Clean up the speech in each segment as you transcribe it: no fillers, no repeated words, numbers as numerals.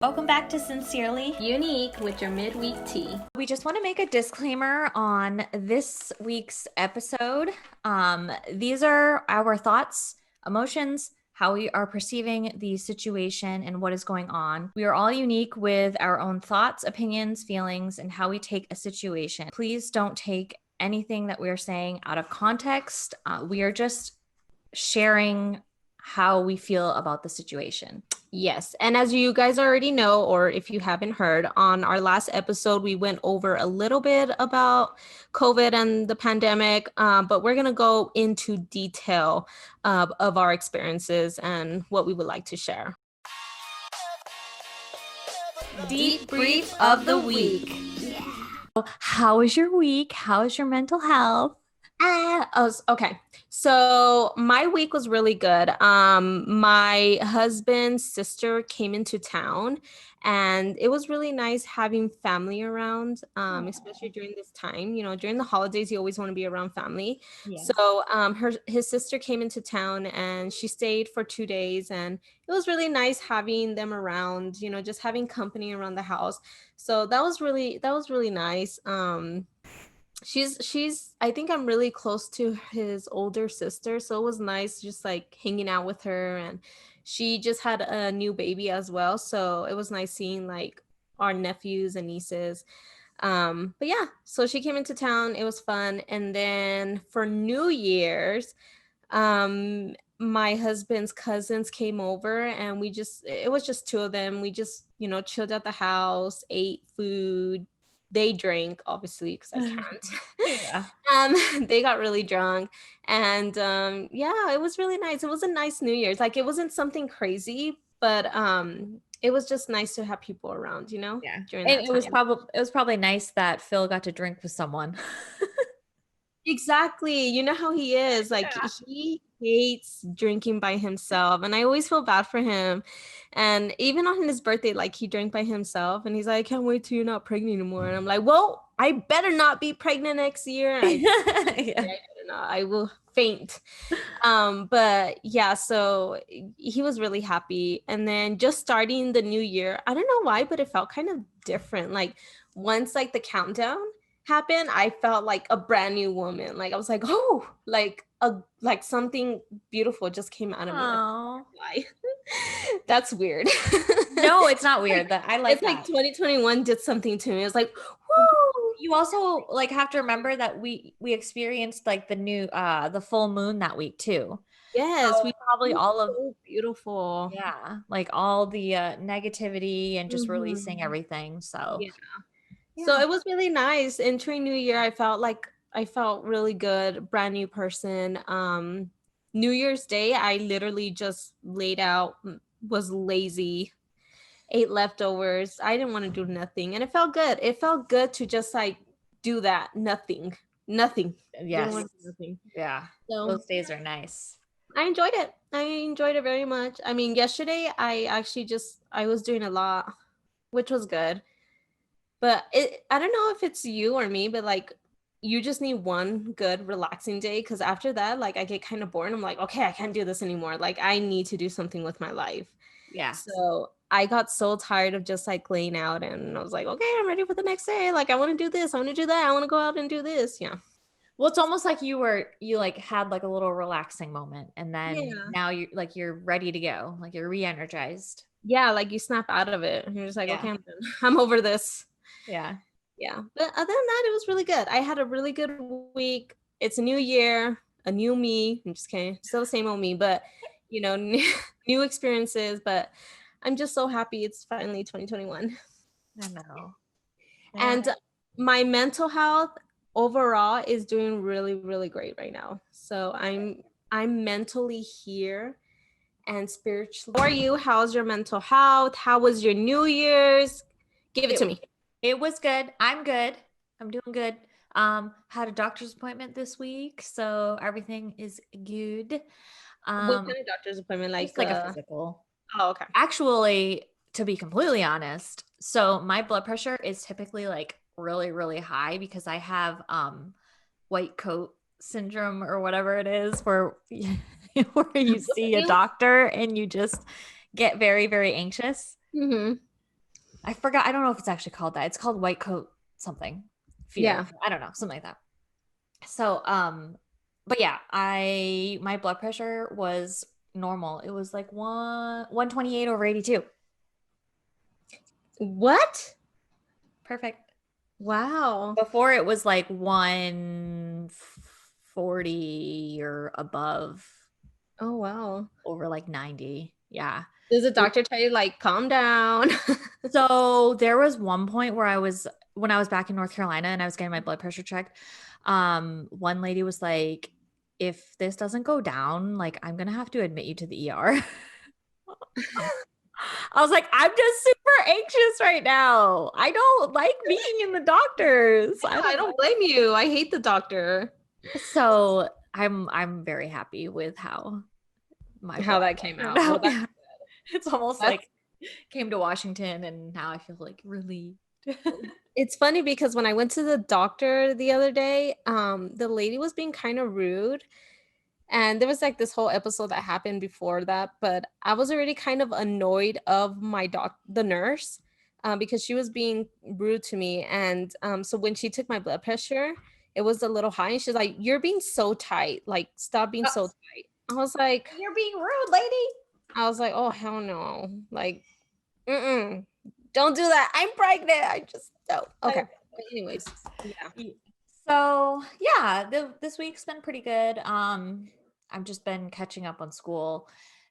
Welcome back to Sincerely Unique with your midweek tea. We just want to make a disclaimer on this week's episode. These are our thoughts, emotions, how we are perceiving the situation and what is going on. We are all unique with our own thoughts, opinions, feelings, and how we take a situation. Please don't take anything that we are saying out of context. We are just sharing how we feel about the situation. Yes. And as you guys already know, or if you haven't heard, on our last episode, we went over a little bit about COVID and the pandemic, but we're going to go into detail of our experiences and what we would like to share. Deep brief of the week. Yeah. How was your week? How is your mental health? Okay. So my week was really good. My husband's sister came into town and it was really nice having family around, especially during this time. You know, during the holidays, you always want to be around family. Yeah. So his sister came into town and she stayed for 2 days, and it was really nice having them around, you know, just having company around the house. So that was really nice. She's I think I'm really close to his older sister, so it was nice just like hanging out with her, and she just had a new baby as well, so it was nice seeing like our nephews and nieces. But yeah, so she came into town, it was fun. And then for New Year's, my husband's cousins came over and it was just two of them. We just, you know, chilled at the house, ate food. They drank, obviously, because I can't. Yeah. They got really drunk, and yeah, it was really nice. It was a nice New Year's. Like, it wasn't something crazy, but it was just nice to have people around, you know. Yeah. During And that it time. was probably nice that Phil got to drink with someone. Exactly. You know how he is. Like, Yeah. he hates drinking by himself. And I always feel bad for him. And even on his birthday, like, he drank by himself. And he's like, I can't wait till you're not pregnant anymore. And I'm like, well, I better not be pregnant next year. I Yeah. better not. I will faint. But yeah, so he was really happy. And then just starting the new year, I don't know why, but it felt kind of different. Like, once like the countdown happened, I felt like a brand new woman. Like, I was like, oh, like something beautiful just came out of me. Like, Oh. why? That's weird. No, it's not weird. That I like It's like that. 2021 did something to me. It's like, whoo. You also like have to remember that we experienced like the full moon that week too. Yes, So we probably feel all of so beautiful. yeah, like all the negativity and just releasing Mhm. everything. So Yeah. So yeah. it was really nice. Entering New Year, I felt really good, brand new person. New Year's Day, I literally just laid out, was lazy, ate leftovers. I didn't want to do nothing, and it felt good. It felt good to just like do that, nothing. Didn't Yes. want to do nothing. Yeah. So Those days are nice. I enjoyed it. I enjoyed it very much. I mean, yesterday I was doing a lot, which was good. But I don't know if it's you or me, but like, you just need one good relaxing day, because after that, like, I get kind of bored. I'm like, okay, I can't do this anymore. Like, I need to do something with my life. Yeah. So I got so tired of just like laying out, and I was like, okay, I'm ready for the next day. Like, I want to do this, I want to do that, I want to go out and do this. Yeah. Well, it's almost like you like had like a little relaxing moment and then Yeah. now you're ready to go. Like you're re-energized. Yeah, like you snap out of it and you're just like, Yeah. okay, I'm done. I'm over this. Yeah. Yeah. But other than that, it was really good. I had a really good week. It's a new year, a new me. I'm just kidding. Still the same old me, but you know, new experiences. But I'm just so happy it's finally 2021. I know. Yeah. And my mental health overall is doing really, really great right now. So I'm mentally here and spiritually. How are you? How's your mental health? How was your New Year's? Give it It to me. it was good. I'm good. I'm doing good. Had a doctor's appointment this week, so everything is good. What Um, kind of doctor's appointment? just Like like a physical. oh, okay. Actually, to be completely honest, so my blood pressure is typically like really, really high because I have white coat syndrome or whatever it is where where you see a doctor and you just get very, very anxious. Mm-hmm. I forgot. I don't know if it's actually called that. It's called white coat something fever. Yeah. I don't know, something like that. So, but yeah, my blood pressure was normal. It was like 128 over 82. What? Perfect. Wow. Before it was like 140 or above Oh, wow. over like 90. Yeah. Does the doctor tell you like calm down? So there was one point where when I was back in North Carolina and I was getting my blood pressure checked. One lady was like, if this doesn't go down, like I'm gonna have to admit you to the ER. I was like, I'm just super anxious right now. I don't like being in the doctors. I I don't don't know. blame you. I hate the doctor. So I'm very happy with how my How blood that test came turned out. Well, out. Yeah. It's almost that's like came to Washington and now I feel like relieved. it's funny because when I went to the doctor the other day, the lady was being kind of rude. And there was like this whole episode that happened before that, but I was already kind of annoyed of the nurse, because she was being rude to me. And so when she took my blood pressure, it was a little high, and she's like, "You're being so tight. Like, stop being Oh, so tight." I was like, you're being rude, lady. "Oh hell no! Like, mm-mm, don't do that. I'm pregnant. I just don't." Okay. But anyways, yeah. So yeah, this week's been pretty good. I've just been catching up on school,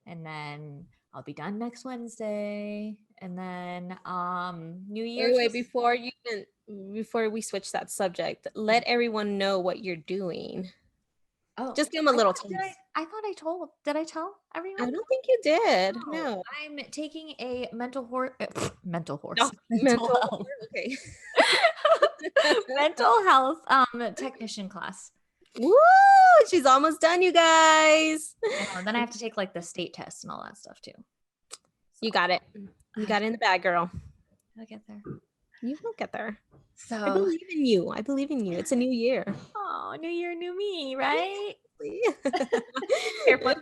and then I'll be done next Wednesday, and then New Year's Wait, was. before we switch that subject, let everyone know what you're doing. Oh, Just give them a I little thought did taste. I thought I told. Did I tell I everyone? don't think you did. No, No. I'm taking a mental No. horse, mental Mental. health, Okay. mental health technician class. Woo! She's almost done, you guys. I know. Then I have to take like the state test and all that stuff too. You So got it. You I got it in the bag, girl. will get there. You will get there. I So, believe in you. I believe in you. It's a new year. oh, new year, new me, right? Exactly. Hair flip.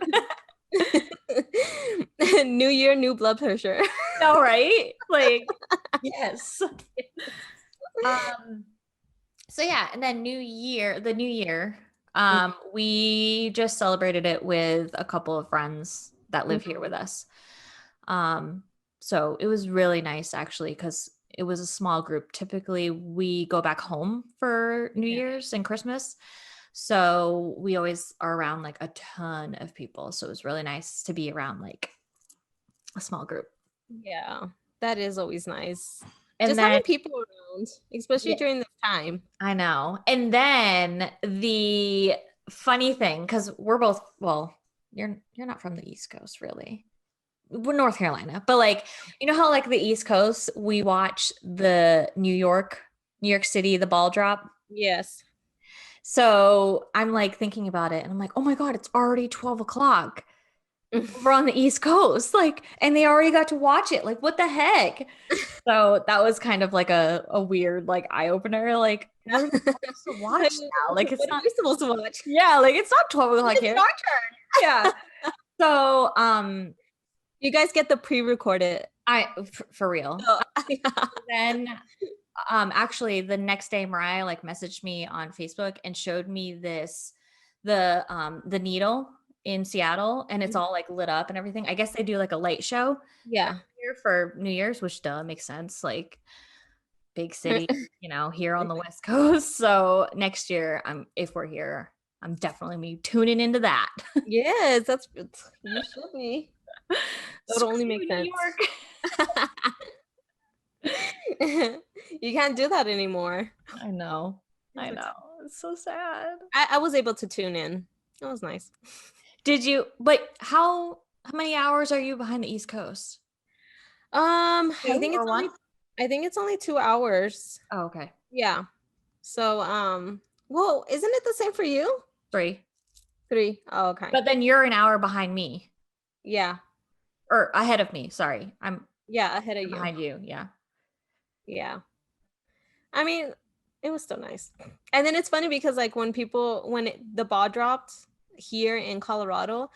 New year, new blood pressure. No, right? Like, yes. Um, so yeah, and then the new year, we just celebrated it with a couple of friends that live here with us. Um, so it was really nice actually, because it was a small group. Typically, we go back home for New Yeah. Year's and Christmas. So we always are around like a ton of people. So it was really nice to be around like a small group. Yeah, that is always nice. And Just then, having people around, especially yeah, during this time. I know. And then the funny thing, because we're both, well, you're not from the East Coast, really. We're North Carolina, but like, you know how like the East Coast, we watch the New York City, the ball drop. Yes. So I'm like thinking about it and I'm like, oh my God, it's already 12 o'clock. We're on the East Coast. Like, and they already got to watch it. Like, what the heck? So that was kind of like a weird like eye opener. Like, we're supposed to watch now. Like it's What are not, we supposed to watch? yeah, like it's not 12 o'clock It's here. our turn. Yeah. So You guys get the pre-recorded. for real. So, Then actually the next day Mariah like messaged me on Facebook and showed me the needle in Seattle, and it's all like lit up and everything. I guess they do like a light show yeah. here for New Year's, which makes sense. Like big city, here on the West Coast. So next year, if we're here, I'm definitely be tuning into that. Yes, you should be. That would Screw only make New sense. York. You can't do that anymore. I know. I know. It's so sad. I was able to tune in. It was nice. Did you? But how many hours are you behind the East Coast? I Two think or one? I think it's only 2 hours. Oh, okay. Yeah. So, well, isn't it the same for you? Three. 3. Oh, okay. But then you're an hour behind me, Yeah. or ahead of me. Sorry, I'm Yeah, ahead of you. behind you. Yeah. Yeah. I mean, it was still nice. And then it's funny because like when the ball dropped here in Colorado,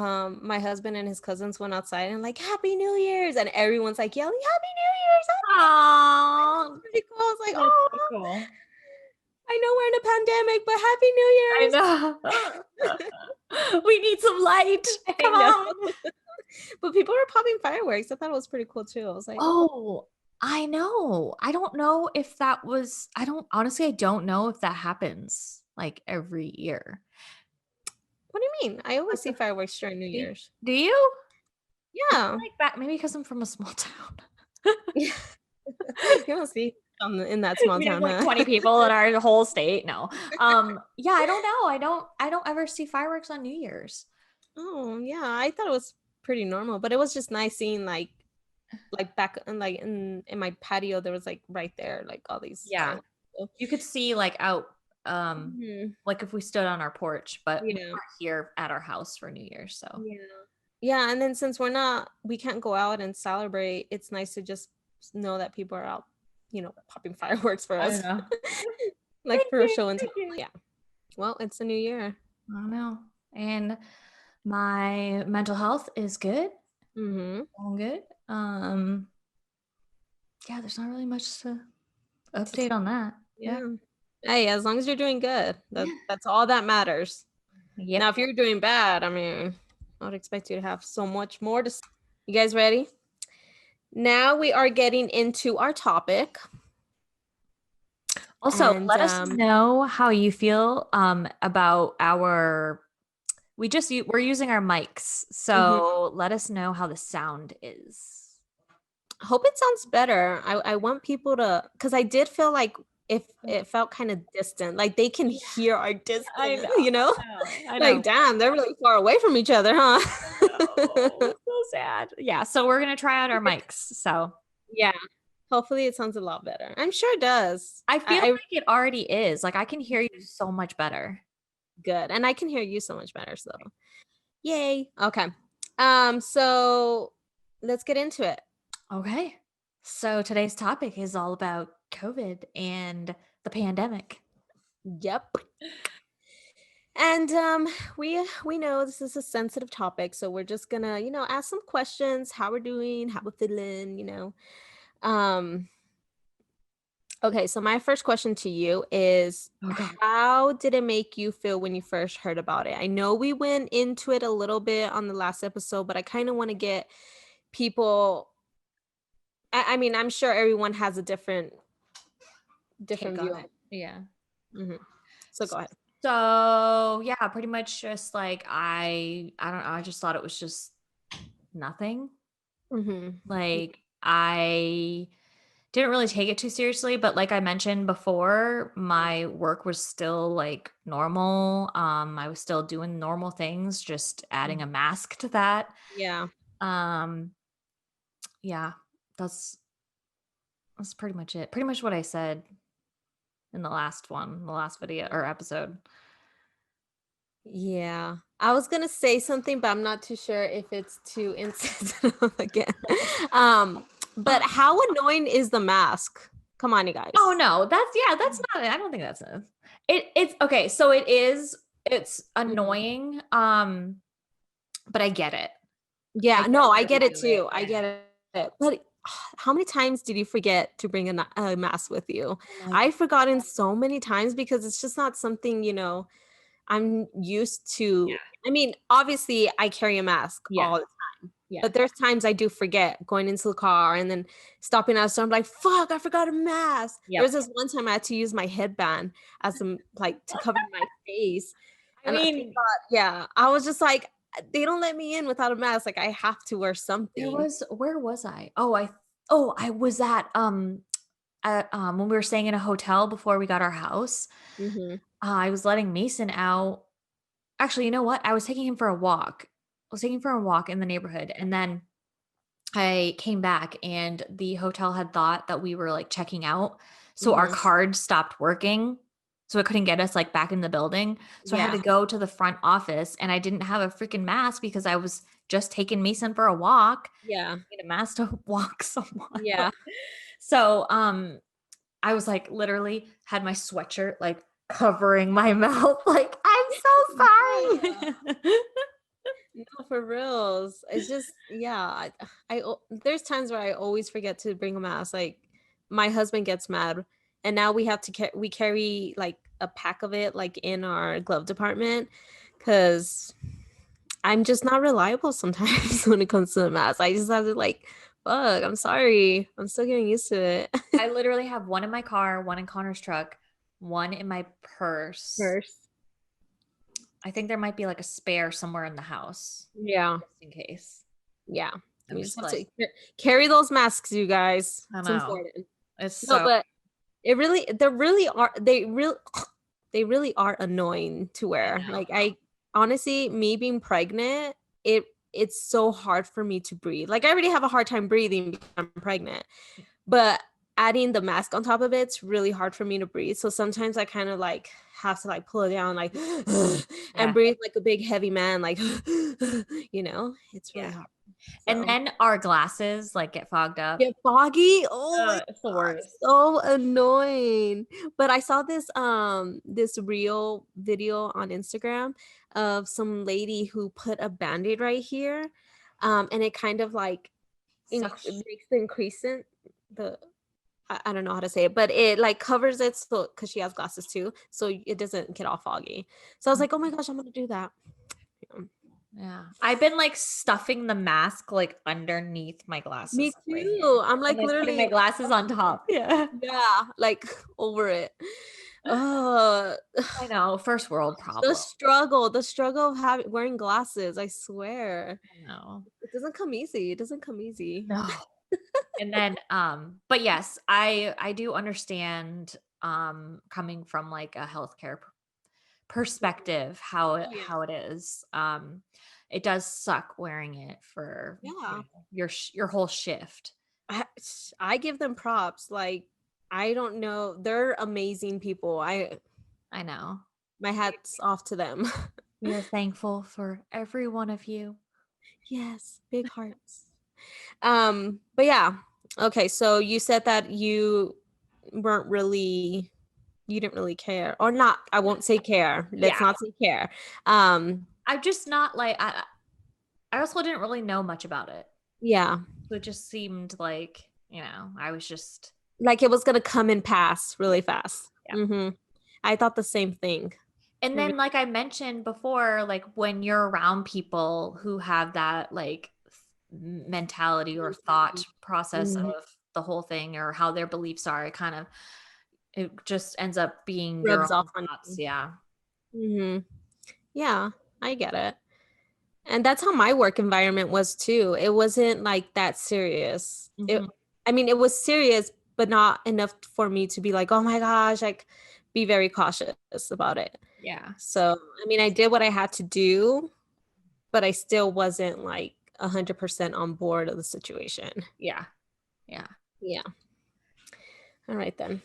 my husband and his cousins went outside and like Happy New Year's, and everyone's like yelling Happy New Year's. Oh, Pretty cool. I was like, that's oh, so cool. I know we're in a pandemic, but Happy New I Year's. know. We need some light. I Come know. on. But people were popping fireworks. I thought it was pretty cool too. I was like, oh, Oh, I know. I don't know if that was, I don't, honestly, I don't know if that happens like every year. what do you mean? I always Like see the, fireworks during New do, Year's. do you? I feel Yeah. like that, maybe because I'm from a small town. You don't see in that small We have town, like huh? 20 people in our whole state. No. Yeah, I don't know. I don't ever see fireworks on New Year's. Oh, yeah. I thought it was pretty normal, but it was just nice seeing like back and like in my patio there was like right there like all these Yeah. fireworks. So, You could see like out mhm. like if we stood on our porch, but we Yeah. weren't here at our house for New Year's, so. Yeah. Yeah, and then since we can't go out and celebrate, it's nice to just know that people are out, popping fireworks for I us. know. Like Thank for a you. show and tell. Thank you. Yeah. Well, it's a new year. I know. And my mental health is good. Mm-hmm. All good. Yeah, there's not really much to update on that. Yeah. Yeah. Hey, as long as you're doing good, Yeah. that's all that matters. Now, Yep. if you're doing bad, I mean, I would expect you to have so much more to. You guys ready? Now we are getting into our topic, Also, and let us know how you feel about our we're using our mics. mhm. So let us know how the sound is. Hope it sounds better. I want people to, because I did feel like if it felt kind of distant, like they can hear our I distance, know. I know. I know. like damn, they're really far away from each other, huh? Oh, so sad. Yeah, so we're gonna try out our mics. So Yeah, hopefully it sounds a lot better. I'm sure it does. I feel I like it already is. Like I can hear you so much better. good, and I can hear you so much better. So yay. Okay. So let's get into it. Okay. So today's topic is all about COVID and the pandemic. Yep. And we know this is a sensitive topic, so we're just gonna, ask some questions, how we're doing, how we're feeling. Um, okay, so my first question to you is Oh God. how did it make you feel when you first heard about it? I know we went into it a little bit on the last episode, but I kind of want to get people. I mean, I'm sure everyone has a different Take view on on it. Yeah. it. So go ahead. So yeah, pretty much just like I don't know, I just thought it was just nothing. Mm-hmm. Like I didn't really take it too seriously, but like I mentioned before, my work was still like normal. I was still doing normal things, just adding a mask to that. Yeah. Um, yeah, that's that's pretty much it. Pretty much what I said in the last video or episode. Yeah. I was gonna say something, but I'm not too sure if it's too insensitive again. Um, but how annoying is the mask? Come on, you guys. Oh no, that's not I don't think that's it's okay, so it's Mhm. annoying. But I get it. I Yeah, get no, I why they get it do it. too. I Yeah. get it. But how many times did you forget to bring a mask with you? Oh my I've forgotten so many times because it's just not something, I'm used to. I mean, obviously I carry a mask yeah. all the time, Yeah. but there's times I do forget going into the car and then stopping at a store. I'm like, fuck, I forgot a mask. There Yep. was this one time I had to use my headband as some like to cover my face. I And I thank mean, God, yeah, I was just like, they don't let me in without a mask. Like I have to wear there something. was where was I? I was at when we were staying in a hotel before we got our house. Hmm. I was letting Mason out. Actually, you know what? I was taking him for a walk. I was taking him for a walk in the neighborhood, and then I came back and the hotel had thought that we were like checking out. So our Hmm. card stopped working. So it couldn't get us like back in the building. So I had Yeah. to go to the front office and I didn't have a freaking mask because I was just taking Mason for a walk. Yeah. I need a mask to walk somewhere. Yeah. So I was like literally had my sweatshirt like covering my mouth. Like, I'm so sorry. No, for reals. It's just, yeah. There's times where I always forget to bring a mask. Like my husband gets mad, and now we have to we carry like a pack of it like in our glove department, because I'm just not reliable sometimes when it comes to the mask. I just have to like, fuck. I'm sorry. I'm still getting used to it. I literally have one in my car, one in Connor's truck, one in my purse. First, I think there might be like a spare somewhere in the house yeah, just in case. yeah. I'm We just just have like, to carry those masks, you guys. I It's know. important. It's No, so but it really, they really are. They really are annoying to I wear. know. Like I honestly, me being pregnant, it's so hard for me to breathe. Like I already have a hard time breathing because I'm pregnant, but adding the mask on top of it's really hard for me to breathe. So sometimes I kind of like have to like pull it down, like and Yeah. breathe like a big heavy man, like it's really Yeah. hard. And So then our glasses like get fogged up. get foggy. Oh my It's the worst. so annoying. But I saw this real video on Instagram of some lady who put a band-aid right here. And it kind of like it Sucks. makes the increasant the I don't know how to say it, but it like covers it so because she has glasses too, so it doesn't get all foggy. So I was like, oh my gosh, I'm gonna do that. Yeah. Yeah. I've been like stuffing the mask like underneath my Me glasses right here. too. I'm And like then putting my literally, glasses on top. Yeah. yeah, like over it. Oh, I know. First world the problem. struggle, the struggle of having wearing glasses. I swear, No. it doesn't come easy. It doesn't come easy. No. And then but yes, I do understand coming from like a healthcare perspective Oh yeah, how it is. It does suck wearing it for, yeah. your whole shift. I, I give them props. Like I don't know, they're amazing people. I know. My hat's off to them. We are thankful for every one of you. Yes, big hearts. But yeah. Okay, so you said that weren't really you didn't really care. Or not, I won't say care. Let's Yeah. not say care. Um, I'm just not like I also didn't really know much about it. yeah. So it just seemed like, I was just Like it was gonna come and pass yeah, really fast. yeah. Mm-hmm. I thought the same thing. And I then like I mentioned before, like when you're around people who have that like mentality or thought process Mhm. of the whole thing or how their beliefs are, it just ends up being your Rubs off own on thoughts. you. Yeah. Hmm. Yeah, I get it. And that's how my work environment was too. It wasn't like that serious. Hmm. I mean, it was serious, but not enough for me to be like, oh my gosh, like be very cautious about it. Yeah. So, I mean, I did what I had to do, but I still wasn't like 100% on board of the situation. Yeah. Yeah. Yeah. All right then.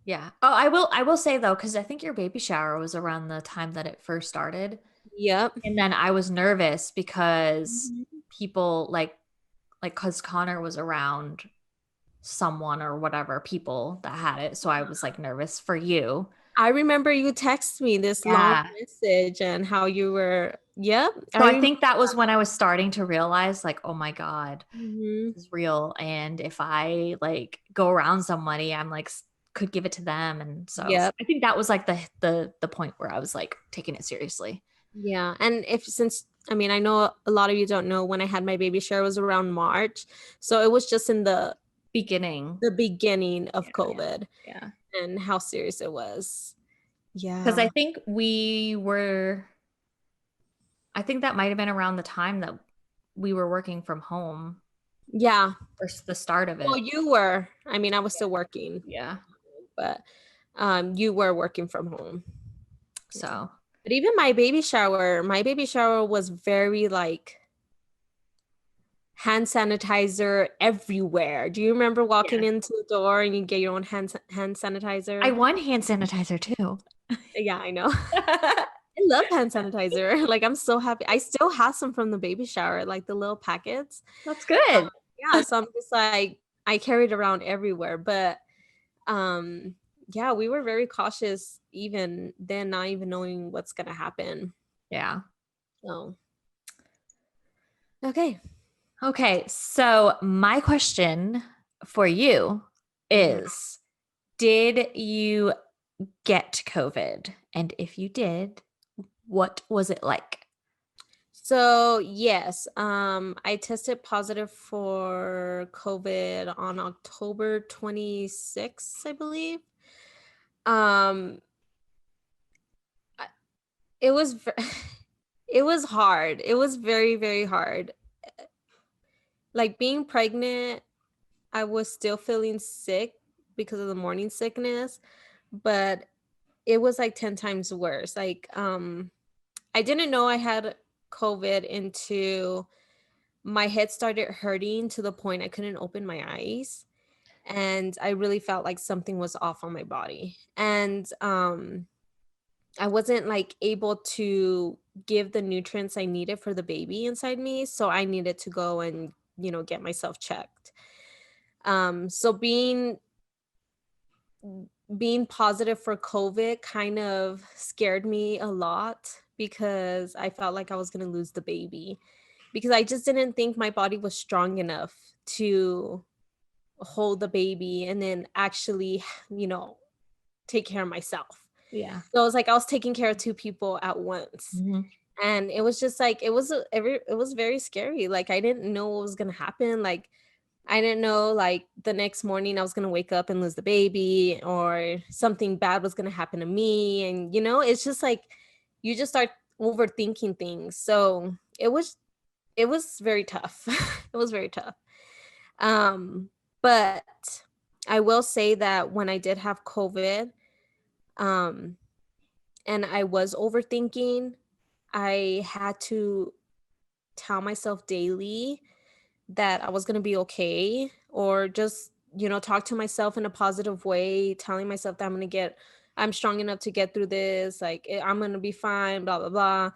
Yeah. Oh, I will say though, because I think your baby shower was around the time that it first started. Yep. And then I was nervous because Mhm. people like because Connor was around someone or whatever people that had it. So I was like nervous for you. I remember you text me this long Yeah. message and how you were, yep. So I I remember. think that was when I was starting to realize like, oh my God, Mhm. this is real. And if I like go around somebody, I'm like could give it to them. And so Yep. I think that was like the point where I was like taking it seriously. Yeah. And if since I mean, I know a lot of you don't know when I had my baby shower was around March. So it was just in Beginning. the beginning Yeah. of Yeah. COVID Yeah. and how serious it was. Because Yeah. I think that might have been around the time that we were working from home Yeah. or the start of Well, it. you were. I mean, I was still working, Yeah. but you were working from home. Yeah. So, But even my baby shower was very like hand sanitizer everywhere. Do you remember walking yeah. into the door and you get your own hand I sanitizer? won hand sanitizer too. Yeah, I know. I love hand sanitizer. Like I'm so happy. I still have some from the baby shower, like the little packets. That's Um, good. yeah, so I'm just like I carry it around everywhere. But um yeah, we were very cautious even then, not even knowing what's gonna happen. Yeah. So, okay. Okay, so my question for you Mhm. is, did you get COVID? And if you did, what was it like? So yes, I tested positive for COVID on October 26th, I believe. Um, I- it was it was hard. It was very, very hard. Like being pregnant, I was still feeling sick because of the morning sickness, but it was like 10 times worse. Like I didn't know I had COVID until my head started hurting to the point I couldn't open my eyes, and I really felt like something was off on my body. And I wasn't like able to give the nutrients I needed for the baby inside me, so I needed to go and, get myself checked. So being positive for COVID kind of scared me a lot because I felt like I was going to lose the baby, because I just didn't think my body was strong enough to hold the baby and then actually, you know, take care of myself. Yeah. So it was like I was taking care of two people at once. Mhm. And it was just like it was very scary. Like I didn't know what was going to happen. Like I didn't know like the next morning I was going to wake up and lose the baby, or something bad was going to happen to me. And it's just like you just start overthinking things. So it was very tough. It was very tough. Um, but I will say that when I did have COVID, um, and I was overthinking, I had to tell myself daily that I was going to be okay, or just, talk to myself in a positive way, telling myself that I'm strong enough to get through this. Like, I'm going to be fine, blah, blah,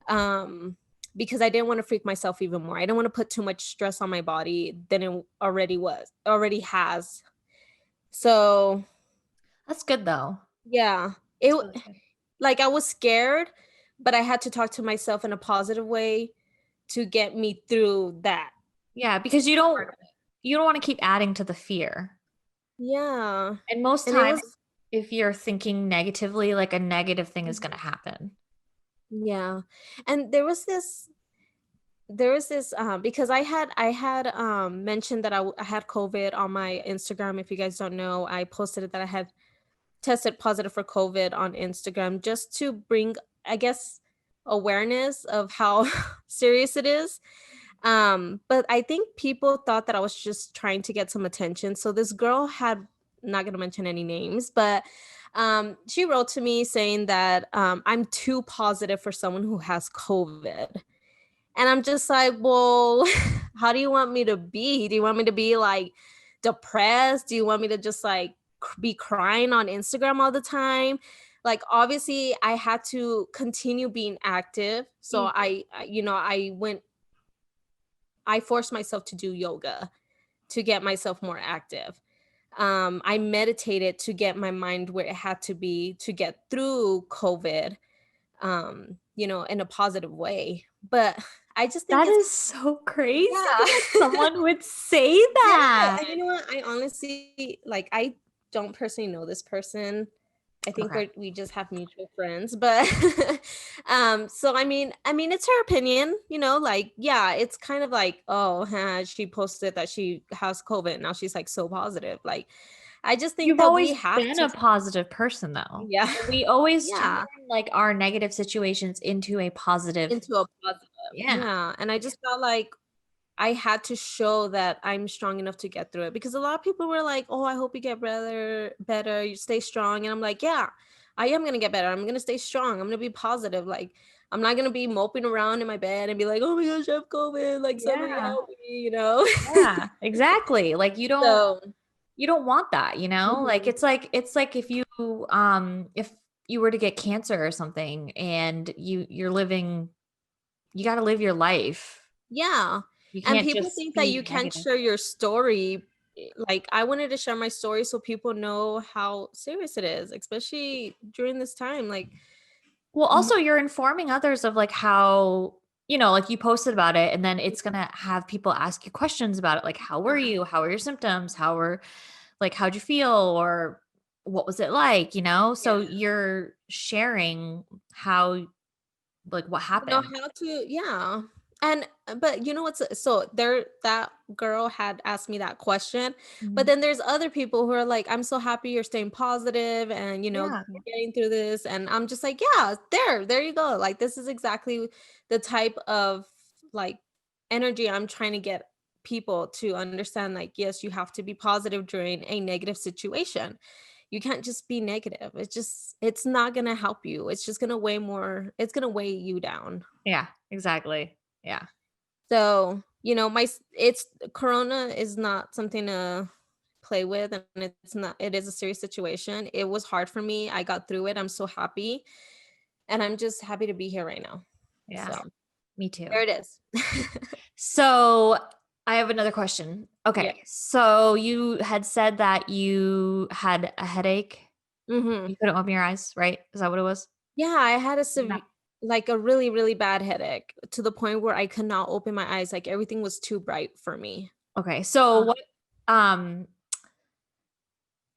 blah. Because I didn't want to freak myself even more. I didn't want to put too much stress on my body than it already has. So, That's good though. yeah, it That's really good. like I was scared, but I had to talk to myself in a positive way to get me through that. Yeah, because you don't want to keep adding to the fear. Yeah. And most And it times, was if you're thinking negatively, like a negative thing is going to happen. yeah. And there was this because I had mentioned that I had COVID on my Instagram. If you guys don't know, I posted it that I had tested positive for COVID on Instagram, just to bring, I guess, awareness of how serious it is. But I think people thought that I was just trying to get some attention. So this girl had, not gonna mention any names, but she wrote to me saying that I'm too positive for someone who has COVID. And I'm just like, well, how do you want me to be? Do you want me to be like depressed? Do you want me to just like be crying on Instagram all the time? Like, obviously, I had to continue being active. So Y- I forced myself to do yoga to get myself more active. I meditated to get my mind where it had to be to get through COVID, in a positive way. But I just think That it's, is so crazy yeah. that someone would say Yeah, that. and you know what? I honestly, like, I don't personally know this person. I think Okay. we just have mutual friends, but so I mean it's her opinion, like, yeah, it's kind of like, oh, she posted that she has COVID. Now she's like so positive. Like, I just think You've that we always have been to, a positive person though. yeah, And we always turn yeah, like our negative situations into a positive. into a positive. Yeah. Yeah. And I just felt like I had to show that I'm strong enough to get through it, because a lot of people were like, "Oh, I hope you get better, you stay strong." And I'm like, "Yeah, I am going to get better. I'm going to stay strong. I'm going to be positive. Like, I'm not going to be moping around in my bed and be like, "Oh my gosh, I have COVID. Like, somebody Yeah. help me." Yeah, exactly. Like So, you don't want that, you know? Like mhm. it's like if you were to get cancer or something and you're living you got to live your life. Yeah. You And can't people just think that be you can't negative. share your story. Like, I wanted to share my story so people know how serious it is, especially during this time. Like, Well, also you're informing others of like how you know, like you posted about it and then it's going to have people ask you questions about it. Like, how were Yeah. you? How were your symptoms? Like, how'd you feel? Or what was it like? You know? So Yeah. you're sharing how, like, what happened. How to, yeah. And but you know what's so there, that girl had asked me that question, but Mhm. then there's other people who are like, I'm so happy you're staying positive and Yeah. you're getting through this. And I'm just like, yeah, there you go. Like this is exactly the type of like energy I'm trying to get people to understand. Like, yes, you have to be positive during a negative situation. You can't just be negative. It's not gonna help you. It's just gonna it's gonna weigh you down. Yeah. Exactly. Yeah. So, it's corona is not something to play with, and it is a serious situation. It was hard for me. I got through it. I'm so happy. And I'm just happy to be here right now. Yeah. So Me too. there it is. So I have another question. Yeah. Okay. So you had said that you had a headache. Hmm. You couldn't open your eyes, right? Is that what it was? Yeah, I had Yeah. like a really, really bad headache to the point where I could not open my eyes. Like everything was too bright for me. Okay. So um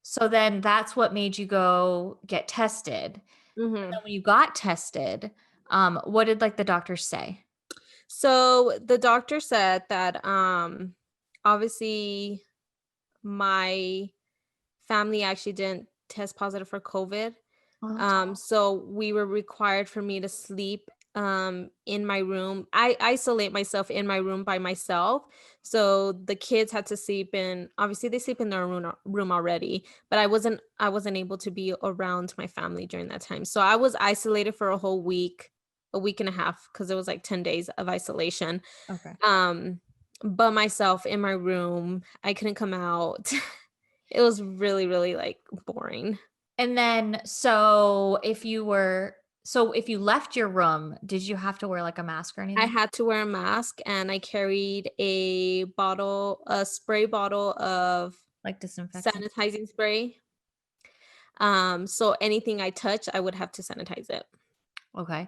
so then that's what made you go get tested. And Mhm. then when you got tested, what did like the doctors say? So the doctor said that obviously my family actually didn't test positive for COVID. Oh, that's So we were required for me to sleep in my room. I isolate myself in my room by myself. So the kids had to sleep in, obviously they sleep in their room already, but I wasn't able to be around my family during that time. So I was isolated for a whole week, a week and a half, because it was like 10 days of isolation. okay. Um but myself in my room, I couldn't come out. It was really, really like boring. And then so if you left your room, did you have to wear like a mask or I anything? had to wear a mask and I carried a spray bottle of Like disinfectant? sanitizing spray. So anything I touch, I would have to sanitize it. Okay.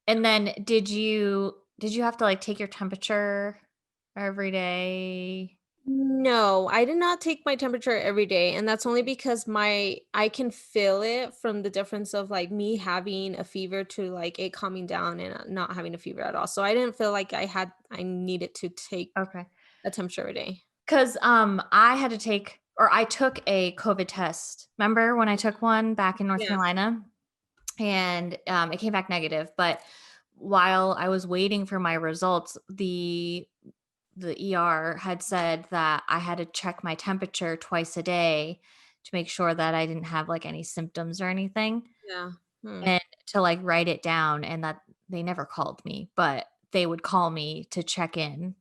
And then did you have to like take your temperature every day? No, I did not take my temperature every day, and that's only because I can feel it from the difference of like me having a fever to like it calming down and not having a fever at all. So I didn't feel like I needed to take Okay. a temperature every day. 'Cause, I took a COVID test. Remember when I took one back in North Yeah. Carolina? And, it came back negative, but while I was waiting for my results, the ER had said that I had to check my temperature twice a day to make sure that I didn't have, like, any symptoms or anything, Yeah. Hmm. and to, like, write it down, and that they never called me, but they would call me to check in.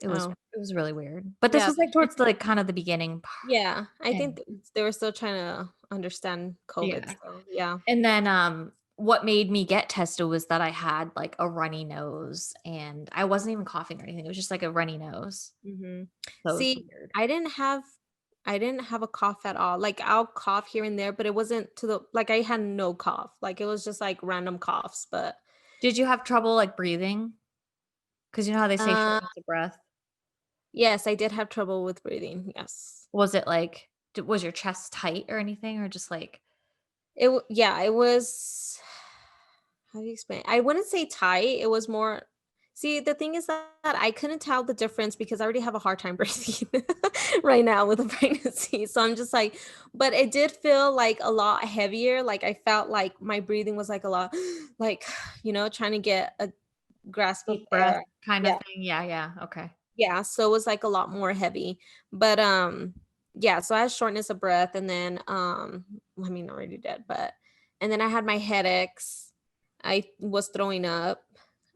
Oh, It was really weird. But this yeah. was, like, towards the, like, kind of the beginning part. Yeah, I think And they were still trying to understand COVID, yeah. so yeah. And then, what made me get tested was that I had, like, a runny nose, and I wasn't even coughing or anything, it was just, like, a runny nose. Mhm. So it was See, weird. I didn't have a cough at all. Like, I'll cough here and there, but it wasn't to the like, I had no cough. Like, it was just, like, random coughs, but, Did you have trouble, like, breathing? Because you know how they say uh, shortness of breath? yes, I did have trouble with breathing, yes. Was it, like was your chest tight or anything, or just, like Yeah, it was how do you explain? I wouldn't say tight, it was more see, the thing is that I couldn't tell the difference because I already have a hard time breathing right now with a pregnancy, so I'm just like but it did feel, like, a lot heavier, like, I felt like my breathing was, like, a lot like, trying to get a grasp of deep breath air. kinda Yeah. thing? Yeah, yeah, okay. Yeah, so it was, like, a lot more heavy, but, yeah, so I had shortness of breath, and then, I mean, already dead, but and then I had my headaches, I was throwing up,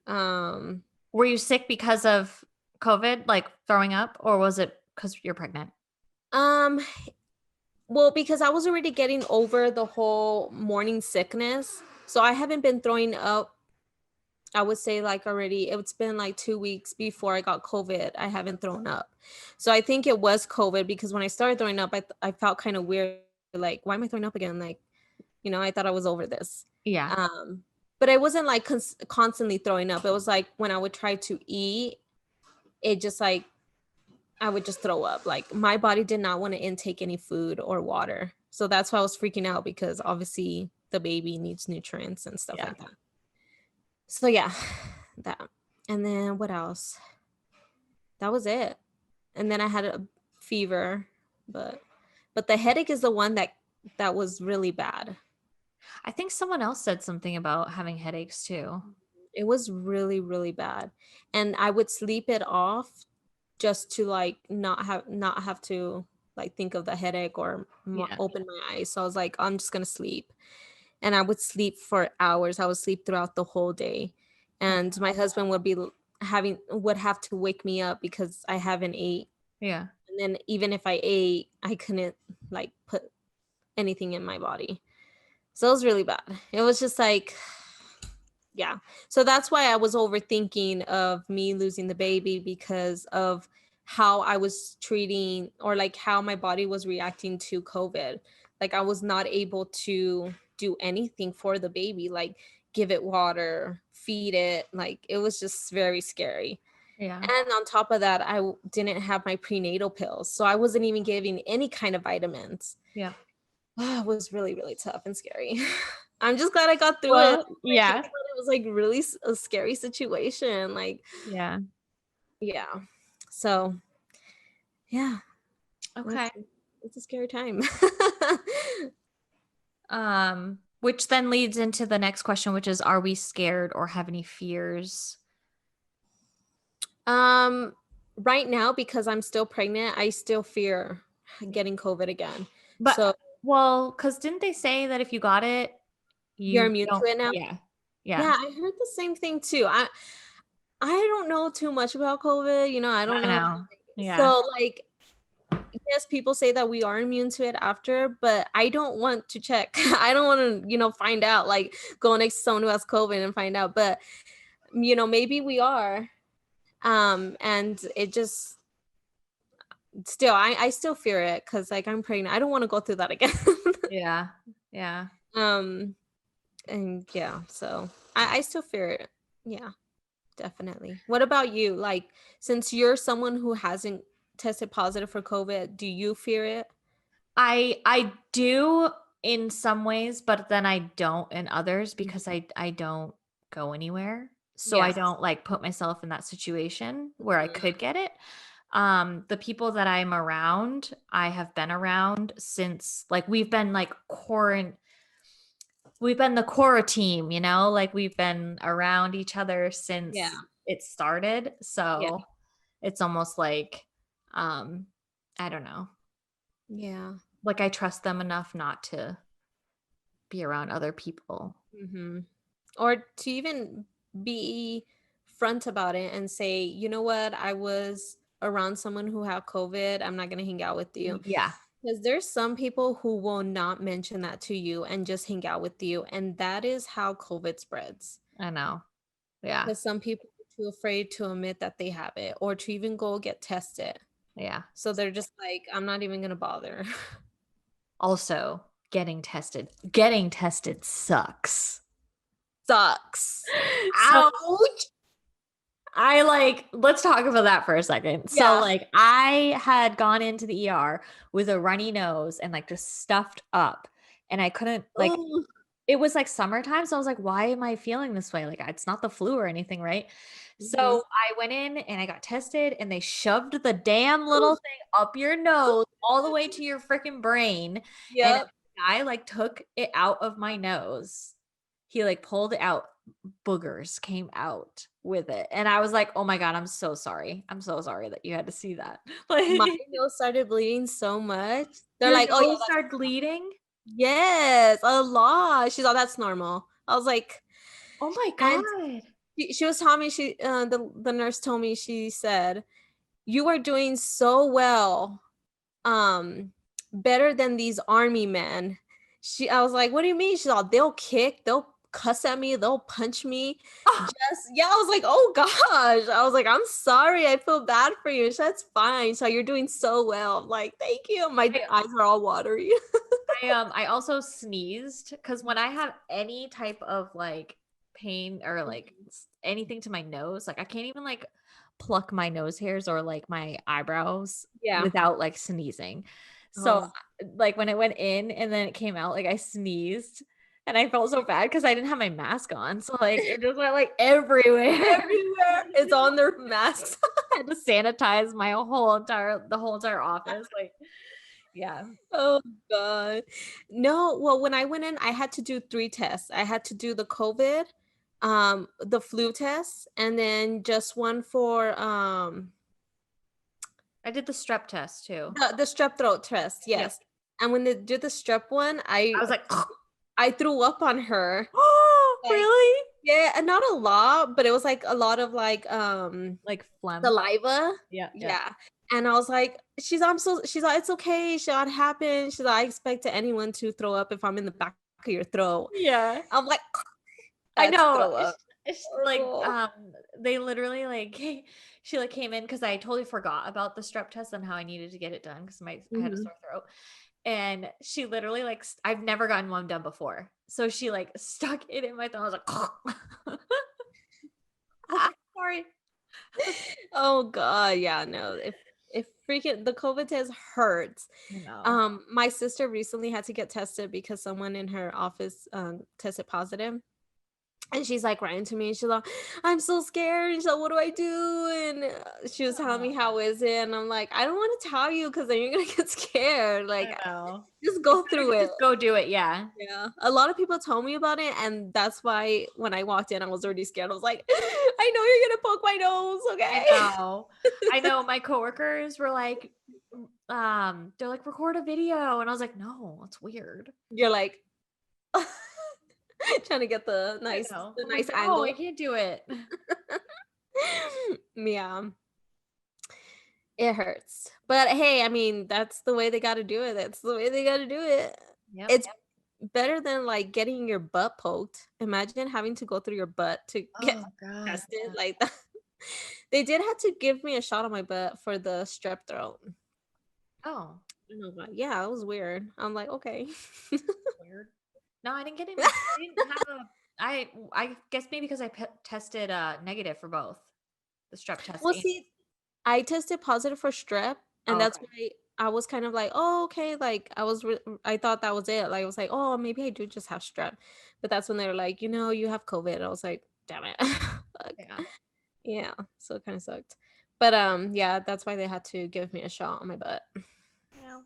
um, Were you sick because of COVID, like, throwing up, or was it because 'cause you're pregnant? um, well, because I was already getting over the whole morning sickness, so I haven't been throwing up, I would say, like, already it's been, like, 2 weeks before I got COVID, I haven't thrown up. So I think it was COVID because when I started throwing up, I felt kinda weird, like, "Why am I throwing up again?" Like, I thought I was over this. Yeah. Um, but I wasn't like constantly throwing up. It was like when I would try to eat, it just like I would just throw up. Like my body did not want to intake any food or water. So that's why I was freaking out, because obviously the baby needs nutrients and stuff Yeah. like that. So yeah, that. And then what else? That was it. And then I had a fever, but the headache is the one that was really bad. I think someone else said something about having headaches too. It was really, really bad. And I would sleep it off just to like not have to like think of the headache or Yeah. open my eyes. So I was like, I'm just gonna sleep. And I would sleep for hours. I would sleep throughout the whole day. And my husband would have to wake me up because I haven't ate. Yeah. And then even if I ate, I couldn't like put anything in my body. So it was really bad. It was just like, yeah. So that's why I was overthinking of me losing the baby, because of how I was treating, or like how my body was reacting to COVID. Like I was not able to do anything for the baby, like give it water, feed it. Like it was just very scary. Yeah. And on top of that, didn't have my prenatal pills. So I wasn't even giving any kind of vitamins. Yeah. It was really, really tough and scary. I'm just glad I got through it. Well, Like, thinking yeah. about it was like really a scary situation. Like, Yeah. yeah. So, yeah, Okay. it's a scary time. Which then leads into the next question, which is, are we scared or have any fears? um, right now, because I'm still pregnant, I still fear getting COVID again. But So well, because didn't they say that if you got it, you're you immune to don't? it now? Yeah. Yeah. Yeah, I heard the same thing too. I don't know too much about COVID, I don't I know. know. Yeah. So like, yes, people say that we are immune to it after, but I don't want to check. I don't want to, find out, like go next to someone who has COVID and find out. But maybe we are. And it just still, I still fear it, because like I'm pregnant. I don't want to go through that again. Yeah. Yeah. um, and yeah, so I still fear it. Yeah, definitely. What about you? Like, since you're someone who hasn't tested positive for COVID, do you fear it? I do in some ways, but then I don't in others because Mhm. I don't go anywhere. So I Yes. don't like put myself in that situation where I Mhm. could get it. The people that I'm around, I have been around since like we've been the core team, like we've been around each other Yeah. since it started. Yeah. So it's almost like um I don't know. Yeah. Like I trust them enough not to be around other people. Hmm. Or to even be front about it and say, you know what, I was around someone who had COVID. I'm not going to hang out with you. Yeah, Because there's some people who will not mention that to you and just hang out with you. And that is how COVID spreads. I know. Yeah. Because some people are too afraid to admit that they have it, or to even go get tested. Yeah. So they're just like, I'm not even going to bother. Also, getting tested sucks. Sucks. So Ouch. let's talk about that for a second. So Yeah. like I had gone into the ER with a runny nose and like just stuffed up and I couldn't like Oh. it was like summertime. So I was like, why am I feeling this way? Like it's not the flu or anything, right? So Mhm. I went in and I got tested and they shoved the damn little thing up your nose all the way to your freaking brain. And Yep. the guy like took it out of my nose. He like pulled it out. Boogers came out with it. And I was like, oh my God, I'm so sorry. I'm so sorry that you had to see that. My Like nose started bleeding so much. They're your like, "Oh yeah, nose started bleeding. yes, a lot." She's all, "That's normal." I was like, Oh my and God. she was telling me, the nurse told me, she said, "You are doing so well, better than these army men." I was like, "What do you mean?" She's all, "They'll kick, they'll cuss at me, they'll punch me." Oh, Just yeah, I was like, "Oh gosh." I was like, "I'm sorry, I feel bad for you." That's fine. So you're doing so well. I'm like, "Thank you." My I, eyes are all watery. I also sneezed because when I have any type of like pain or like anything to my nose. Like I can't even like pluck my nose hairs or like my eyebrows Yeah. without like sneezing. So Oh. like when it went in and then it came out, like I sneezed and I felt so bad because I didn't have my mask on. So like it just went like everywhere. Everywhere it's on their masks. I had to sanitize my whole entire office. Like, yeah. Oh God. No, well, when I went in, I had to do 3 tests. I had to do the COVID, the flu test, and then just one for I did the strep test too. the strep throat test. Yep. Yes. And when they did the strep one, I was like, I threw up on her. oh, Like, really? yeah, and not a lot, but it was like a lot of like Like phlegm. saliva. Yeah. Yeah. Yeah. And I was like, she's like, it's okay. She's like, it happened. She's like, I expect anyone to throw up if I'm in the back of your throat. Yeah. I'm like, I that's know. throw up. It's like Oh. they literally like she like came in because I totally forgot about the strep test and how I needed to get it done because I had a Mhm. sore throat. And she literally like I've never gotten one done before. So she like stuck it in my throat. I was like, sorry. Oh God, yeah, no. If freaking the COVID test hurts. You know. My sister recently had to get tested because someone in her office tested positive. And she's like writing to me and she's like, I'm so scared. And she's like, what do I do? And she was telling me how is it? And I'm like, I don't want to tell you because then you're gonna get scared. Like, I know. just go through it. Just go do it. Yeah. Yeah. A lot of people told me about it, and that's why when I walked in, I was already scared. I was like, I know you're gonna poke my nose, I okay? know. I know my coworkers were like, they're like, record a video. And I was like, no, it's weird. You're like trying to get I know. the I'm nice like, no, I angle. can't do it. Yeah. It hurts. But hey, I mean, that's the way they got to do it. That's the way they got to do it. Yep. It's better than like getting your butt poked. Imagine having to go through your butt to get Oh God. tested like that. They did have to give me a shot on my butt for the strep throat. Oh, I know, but yeah, it was weird. I'm like, okay. weird. No, I didn't get any. I didn't have a. I guess maybe because I tested negative for both the strep test Well, and. see, I tested positive for strep, and Oh, that's okay. why I was kind of like, oh, okay. Like I thought that was it. Like I was like, oh, maybe I do just have strep, but that's when they were like, you have COVID. I was like, damn it. Fuck. Yeah. Yeah, so it kind of sucked. But yeah, that's why they had to give me a shot on my butt. Yeah.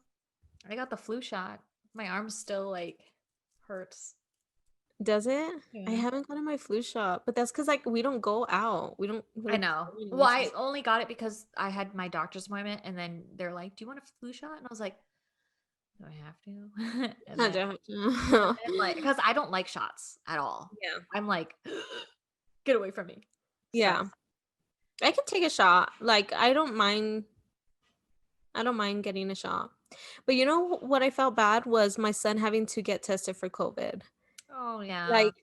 I got the flu shot. My arm still like hurts. Does it? I Yeah. haven't gotten my flu shot, but that's because like we don't go out. We don't I really know. go Well, anywhere. I only got it because I had my doctor's appointment, and then they're like, "Do you want a flu shot?" And I was like, "Do I have to?" and I then, don't. like, because I don't like shots at all. Yeah. I'm like, get away from me. So, Yeah. I can take a shot. Like I don't mind getting a shot. But you know what I felt bad was my son having to get tested for COVID. oh yeah, Like,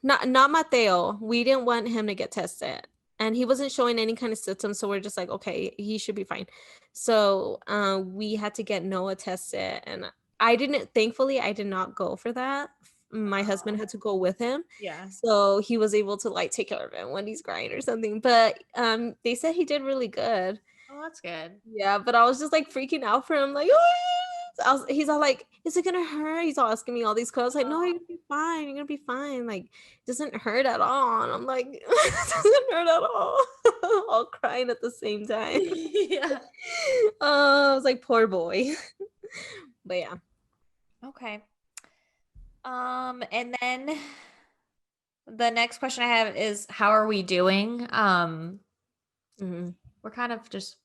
not Mateo. We didn't want him to get tested. And he wasn't showing any kind of symptoms, so we're just like, okay, he should be fine. So, we had to get Noah tested, and thankfully, I did not go for that. My husband had to go with him. yeah. So he was able to like take care of him when he's crying or something. But they said he did really good. Oh, that's good. Yeah, but I was just like freaking out for him, like, "Oh," he's all like, "Is it gonna hurt?" He's all asking me all these questions. Like, "No, you're gonna be fine. You're gonna be fine. Like, it doesn't hurt at all." And I'm like, "It doesn't hurt at all." All crying at the same time. Yeah. Oh, I was like, poor boy. But yeah. Okay. And then the next question I have is, how are we doing? Mhm.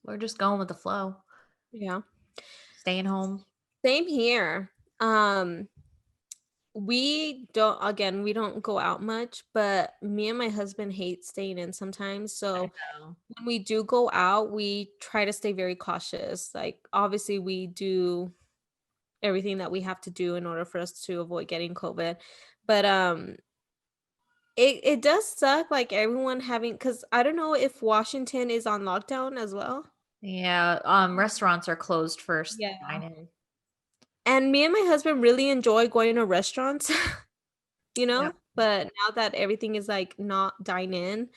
We're just going with the flow, Yeah. staying home. Same here. Um, we don't go out much, but me and my husband hate staying in sometimes. I So know. when we do go out, we try to stay very cautious. Like obviously we do everything that we have to do in order for us to avoid getting COVID. But it does suck like everyone having, because I don't know if Washington is on lockdown as well. Yeah, restaurants are closed for Yeah. dine-in. And me and my husband really enjoy going to restaurants, you Yeah. know? But now that everything is like not dine in,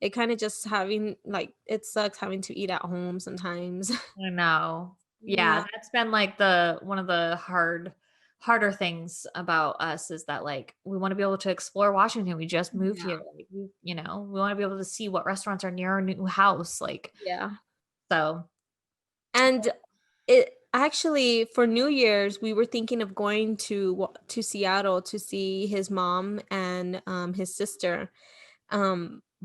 it kind of just having like it sucks having to eat at home sometimes. I know. Yeah, Yeah. that's been like the one of the harder things about us is that like we want to be able to explore Washington. We just moved Yeah. here. Like, we want to be able to see what restaurants are near our new house. Like Yeah. so And it actually for New Year's we were thinking of going to Seattle to see his mom and his sister.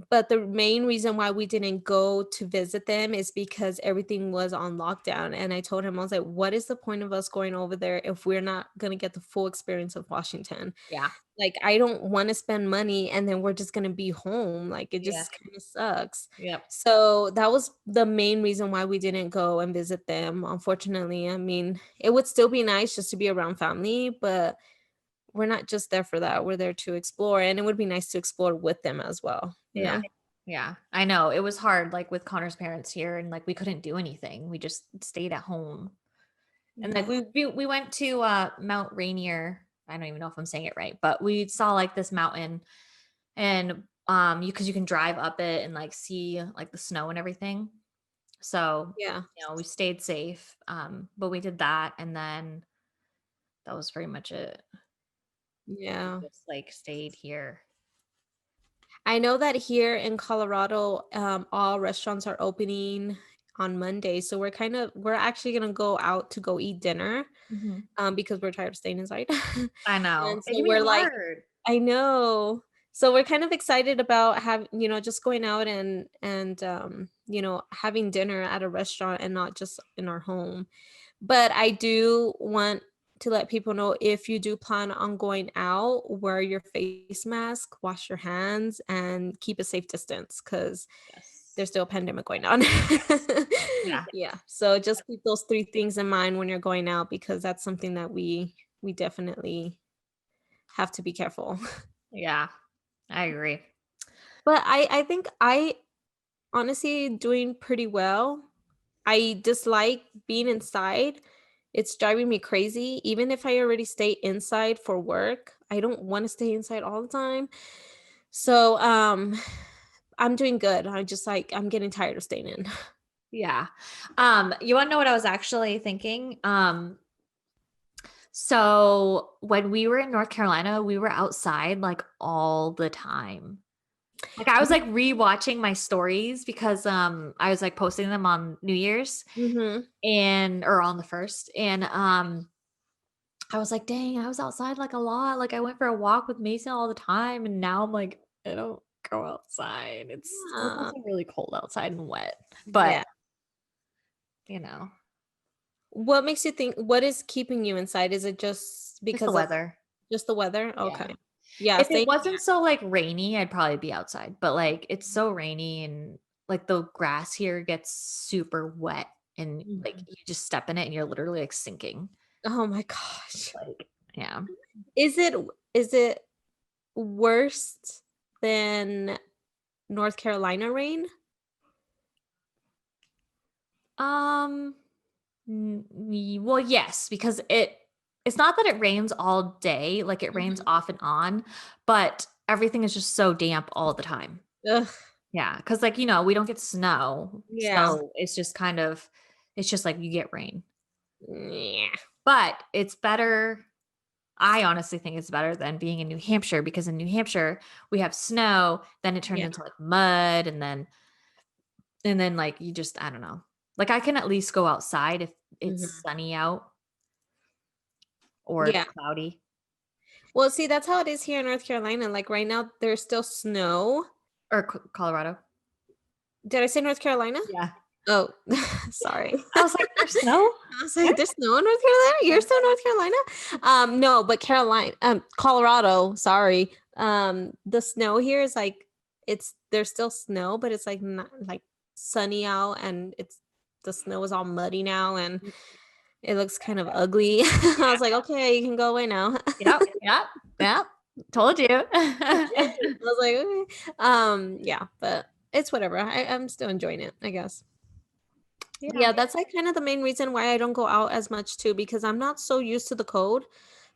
But the main reason why we didn't go to visit them is because everything was on lockdown. And I told him, I was like, what is the point of us going over there if we're not going to get the full experience of Washington? yeah. Like, I don't want to spend money and then we're just going to be home. Like, it Yeah. just kind of sucks. Yep. So that was the main reason why we didn't go and visit them. Unfortunately, I mean, it would still be nice just to be around family, but we're not just there for that. We're there to explore, and it would be nice to explore with them as well, you Yeah. know? Yeah. I know. It was hard like with Connor's parents here and like we couldn't do anything. We just stayed at home. And like Yeah. we went to Mount Rainier. I don't even know if I'm saying it right, but we saw like this mountain and you because you can drive up it and like see like the snow and everything. So, Yeah. we stayed safe. But we did that and then that was pretty much it. We Yeah. just like stayed here. I know that here in Colorado, all restaurants are opening on Monday. So we're actually gonna go out to go eat dinner, Mhm. because we're tired of staying inside. I know. And It so can be we're like, hard. I know. So we're kind of excited about just going out and having dinner at a restaurant and not just in our home. But I do want to let people know, if you do plan on going out, wear your face mask, wash your hands, and keep a safe distance because Yes. there's still a pandemic going on. Yes. Yeah. Yeah. So just keep those three things in mind when you're going out, because that's something that we definitely have to be careful. Yeah. I agree. But I think I honestly doing pretty well. I dislike being inside. It's driving me crazy. Even if I already stay inside for work, I don't want to stay inside all the time. So I'm doing good. I just like I'm getting tired of staying in. Yeah. You want to know what I was actually thinking? So when we were in North Carolina, we were outside like all the time. Like I was like rewatching my stories because I was like posting them on New Year's Mm-hmm. and or on the first and I was like, dang, I was outside like a lot. Like I went for a walk with Mason all the time and now I'm like I don't go outside. It's Yeah. also really cold outside and wet. But, Yeah. you know, What makes you think, what is keeping you inside? Is it just just the because of weather. just the weather? Yeah. Okay. Yeah, If it same. wasn't so like rainy, I'd probably be outside. But like it's so rainy and like the grass here gets super wet and like Mhm. you just step in it and you're literally like sinking. Oh my gosh. Like, yeah. Is it is it worse than North Carolina rain? Um well, yes, because it's not that it rains all day, like it rains Mhm. off and on, but everything is just so damp all the time. Ugh. Yeah, because like, we don't get snow. Yeah. So it's just kind of it's just like you get rain. Yeah. But it's better. I honestly think it's better than being in New Hampshire because in New Hampshire we have snow, then it turns Yeah. into like mud and then like you just I don't know. Like I can at least go outside if it's Mhm. sunny out or Yeah. cloudy Well, see, that's how it is here in North Carolina. Like right now, there's still snow. or Colorado. Did I say North Carolina? Yeah. Oh, sorry. I was like, there's snow? I was like, What? there's snow in North Carolina? You're still in North Carolina? No, but Colorado, sorry. The snow here is like there's still snow, but it's like not like sunny out, and it's the snow is all muddy now and it looks kind of ugly. I was like, okay, you can go away now. Yep. Yep. Yep. Told you. I was like, okay. Yeah, but it's whatever. I'm still enjoying it, I guess. Yeah. Yeah, that's like kind of the main reason why I don't go out as much too, because I'm not so used to the cold.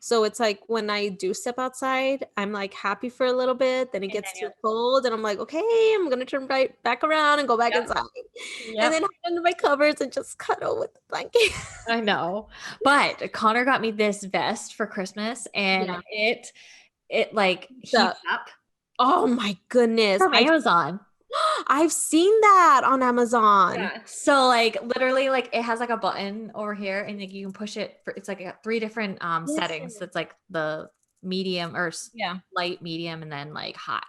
So it's like when I do step outside, I'm like happy for a little bit, then it And gets then you too cold, and I'm like, okay, I'm gonna turn right back around and go back Yep. inside. And Yep. then hide under my covers and just cuddle with the blanket. I know. But Connor got me this vest for Christmas and Yeah. it like The heats up Oh my goodness. from Amazon. I've seen that on Amazon. Yeah. So like literally like it has like a button over here and like you can push it for it's like three different Yes. settings. It's like the medium or Yeah. light, medium, and then like hot.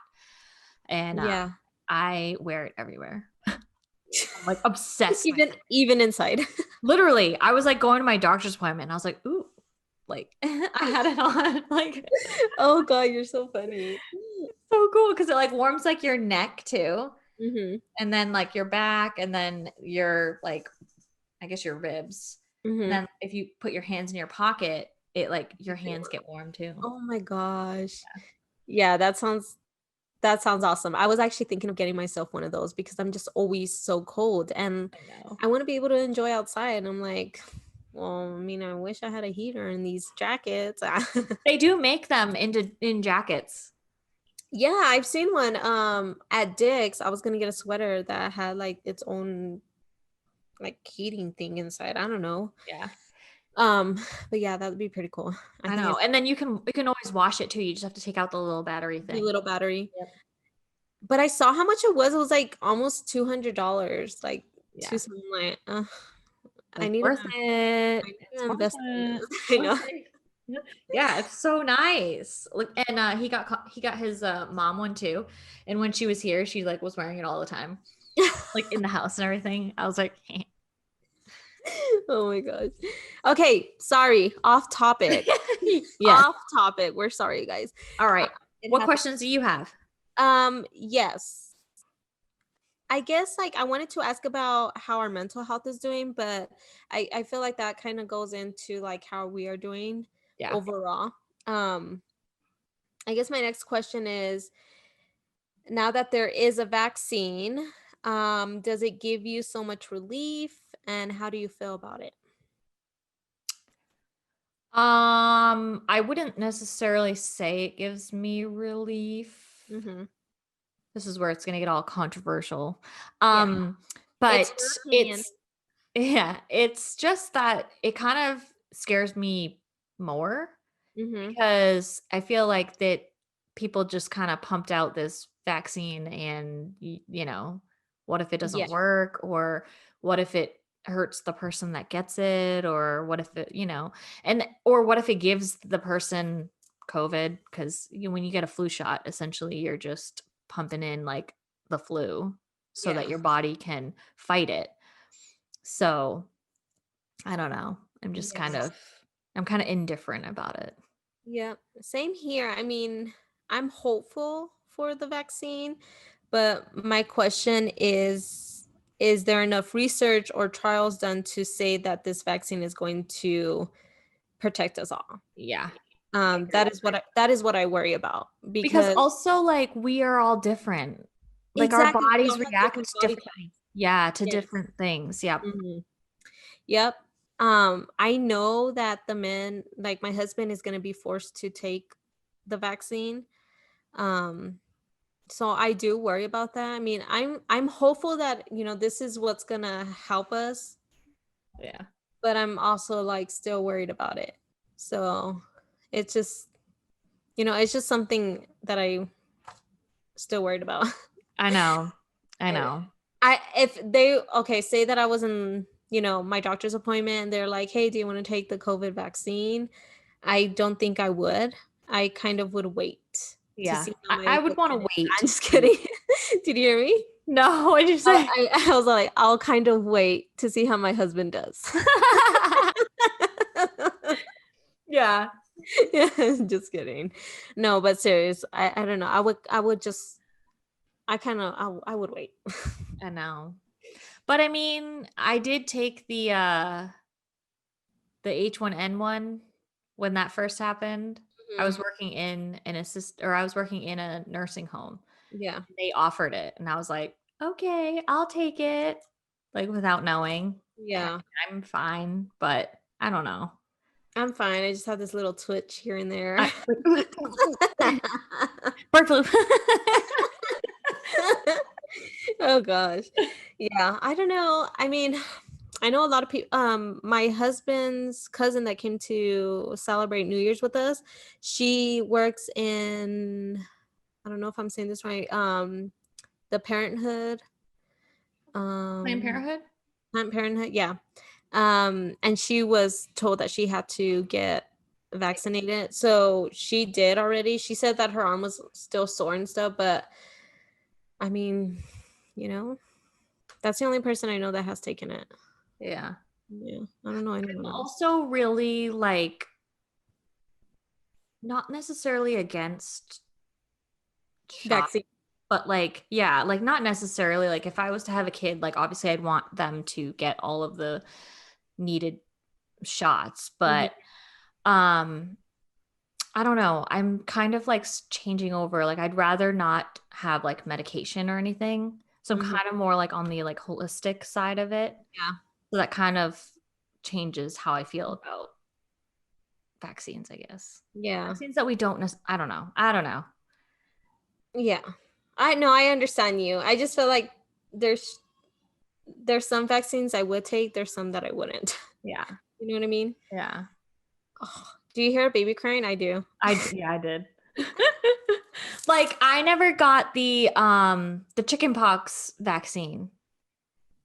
And Yeah. I wear it everywhere. I'm like obsessed with it. Even inside. Literally, I was like going to my doctor's appointment and I was like, ooh, like I had it on. Like Oh God, you're so funny. so cool because it like warms like your neck too. Mm-hmm. And then like your back and then your like I guess your ribs. And Mm-hmm. then if you put your hands in your pocket, it like your hands get warm too. Oh my gosh. Yeah, that sounds awesome. I was actually thinking of getting myself one of those because I'm just always so cold and I know. I want to be able to enjoy outside. And I'm like, well, I mean, I wish I had a heater in these jackets. They do make them in jackets. Yeah, I've seen one at Dick's. I was gonna get a sweater that had like its own like heating thing inside. I don't know. Yeah. Um, but yeah, that would be pretty cool. I I think know. it's And then you can always wash it too. You just have to take out the little battery the thing. little battery. Yep. But I saw how much it was. It was like almost $200. Like Yeah. to something like I Like need to worth it. I need It's to worth invest in it. this. I Worth know. it. Yeah, it's so nice. Like, and he got his mom one too. And when she was here, she like was wearing it all the time, like in the house and everything. I was like, Oh my gosh. Okay, sorry. Off topic. yes. Off topic. We're sorry, guys. All Uh, right. it What happened. questions do you have? Yes. I guess like I wanted to ask about how our mental health is doing, but I feel like that kind of goes into like how we are doing Yeah. overall. Um, I guess my next question is now that there is a vaccine, does it give you so much relief and how do you feel about it? I wouldn't necessarily say it gives me relief. Mm-hmm. This is where it's gonna get all controversial. Yeah. Um, It's your but opinion. yeah, it's just that it kind of scares me more Mm-hmm. because I feel like that people just kind of pumped out this vaccine and what if it Yeah. doesn't work or what if it hurts the person that gets it or what if it, and or what if it gives the person COVID because when you get a flu shot, essentially you're just pumping in like the flu so that Yeah. your body can fight it. So I don't know. Yeah. I'm kind of indifferent about it. Yeah, same here. I mean, I'm hopeful for the vaccine, but my question is there enough research or trials done to say that this vaccine is going to protect us all? Yeah. I agree. That is what I worry about Because because also like we are all different. Like our exactly we all bodies have different react body differently. types. Yeah, to Yes. different things. Yep. Mhm. Yep. I know that the men, like my husband, is going to be forced to take the vaccine. Um, so I do worry about that. I mean, I'm hopeful that, this is what's going to help us, Yeah. but I'm also like still worried about it. So it's just, it's just something that I still worried about. I know. I I, know. if they okay, say that I was in, my doctor's appointment and they're like, "Hey, do you want to take the COVID vaccine?" I don't think I would. I kind of would wait to Yeah. see how my I would want husband to is. wait I'm to just see. kidding. Did you hear me? No, what'd you say? I was like, I'll kind of wait to see how my husband does. Yeah. Yeah, just kidding. No, but serious. I don't know. I would just I would wait. I know. But I mean, I did take the H1N1 when that first happened. I Mhm. was working in an assist or I was working in a nursing home. Yeah. They offered it and I was like, "Okay, I'll take it." Like without knowing. And Yeah. I'm fine, but I don't know. I'm fine. I just have this little twitch here and there. I, bird flu. Oh gosh. Yeah, I don't know. I mean, I know a lot of people. My husband's cousin that came to celebrate New Year's with us, she works in, I don't know if I'm saying this right, the Parenthood, Planned um Parenthood. Planned Parenthood, yeah. And she was told that she had to get vaccinated. So she did already. She said that her arm was still sore and stuff, but I mean, you know, that's the only person I know that has taken it. Yeah. Yeah, I don't know anyone else. Also, really like not necessarily against shot, Vaccine. but like, yeah, like not necessarily like if I was to have a kid, like obviously I'd want them to get all of the needed shots, Mhm. but um I don't know. I'm kind of like changing over. Like I'd rather not have like medication or anything. So I'm Mhm. kind of more like on the like holistic side of it. Yeah. So that kind of changes how I feel about vaccines, I guess. Yeah. Vaccines that we don't I don't know. I don't know. Yeah. I know, I understand you. I just feel like there's there's some vaccines I would take, there's some that I wouldn't. Yeah. You know what I mean? Yeah. Oh, do you hear a baby crying? I do. I did. Like I never got the chickenpox vaccine,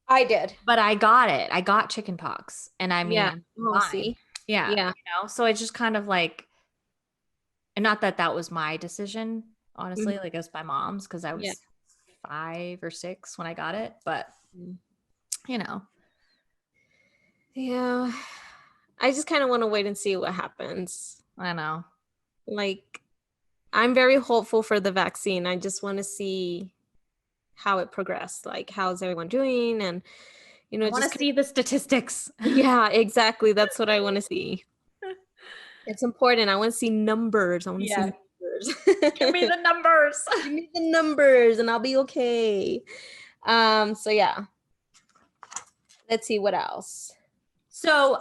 I did. but I got it. I got chickenpox and I mean, Yeah. I'm Oh, fine. see? Yeah, Yeah. So I just kind of like, and not that that was my decision, honestly, Mhm. like it was my mom's because I Yeah. was 5 or 6 when I got it, but Mm. you know, Yeah. I just kind of want to wait and see what happens. I know. Like, I'm very hopeful for the vaccine. I just want to see how it progressed. Like, how's everyone doing? And, I want just to see the statistics. yeah, exactly. That's what I want to see. It's important. I want to see numbers. I want to see Yeah, numbers. give me the numbers. Give me the numbers and I'll be okay. So yeah, let's see what else. So,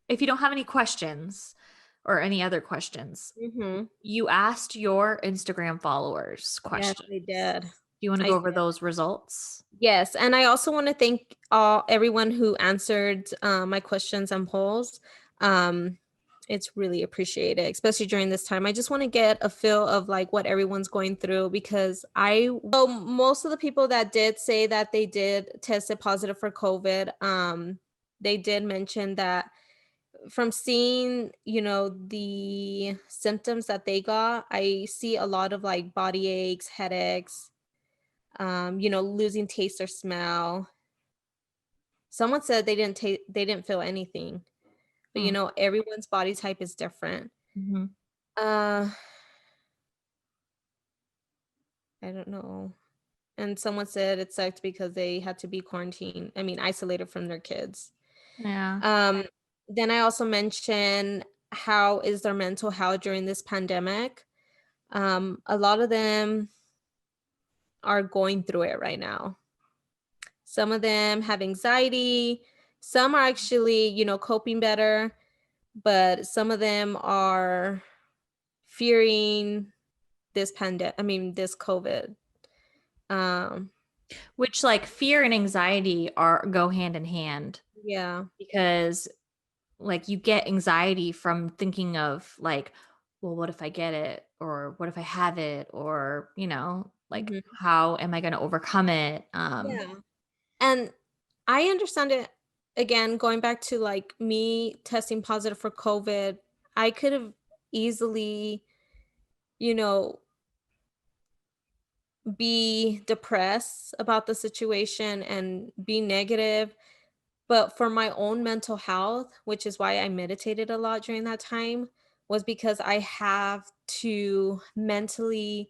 if you don't have any questions or any other questions, Mm-hmm. you asked your Instagram followers Yes, questions. I did. Do you want to I go over those results? Yes, and I also want to thank everyone who answered my questions and polls. Um, it's really appreciated, especially during this time. I just want to get a feel of like what everyone's going through because most of the people that did say that they did tested positive for COVID, they did mention that from seeing, the symptoms that they got, I see a lot of like body aches, headaches, losing taste or smell. Someone said they didn't feel anything, but Mm. everyone's body type is different. Mm-hmm. Uh, I don't know. And someone said it sucked because they had to be quarantined. I mean, isolated from their kids. Yeah. Um, then I also mentioned how is their mental health during this pandemic. A lot of them are going through it right now. Some of them have anxiety. Some are actually, coping better, but some of them are fearing this COVID. Um, Which like fear and anxiety are go hand in hand yeah. because like you get anxiety from thinking of like, well, what if I get it? Or what if I have it? Or, like Mhm. how am I going to overcome it? Yeah. And I understand it again, going back to like me testing positive for COVID, I could have easily, you know, be depressed about the situation and be negative. But for my own mental health, which is why I meditated a lot during that time, was because I have to mentally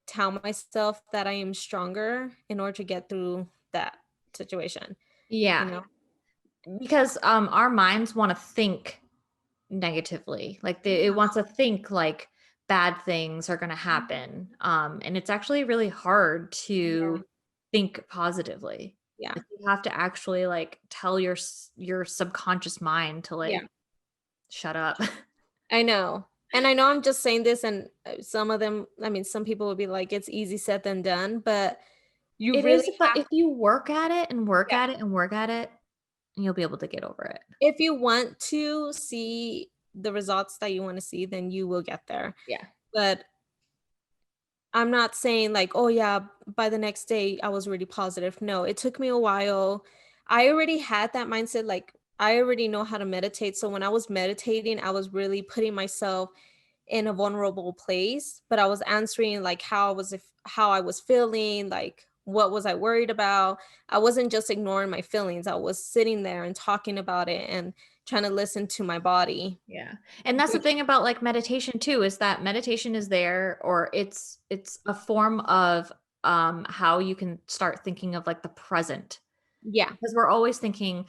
tell myself that I am stronger in order to get through that situation, you Yeah. know? Because our minds want to think negatively. Like it wants to think like bad things are going to happen. And it's actually really hard Yeah. to think positively. Yeah. Like you have to actually like tell your subconscious mind to Yeah. like Shut up. I know. And I know I'm just saying this, and some of them, I mean, some people would be like, it's easy said than done, but you It is, really but have, if you work at it and work yeah, at it and work at it, you'll be able to get over it. if you want to see the results that you want to see, then you will get there. Yeah. But I'm not saying like, oh yeah, by the next day I was really positive. No, it took me a while. I already had that mindset, like I already know how to meditate. So when I was meditating, I was really putting myself in a vulnerable place, but I was answering like how I was feeling, like what was I worried about. I wasn't just ignoring my feelings. I was sitting there and talking about it and trying to listen to my body. Yeah. And that's the Which thing about like meditation too, is that meditation is there, or it's a form of how you can start thinking of like the present. yeah. Because we're always thinking,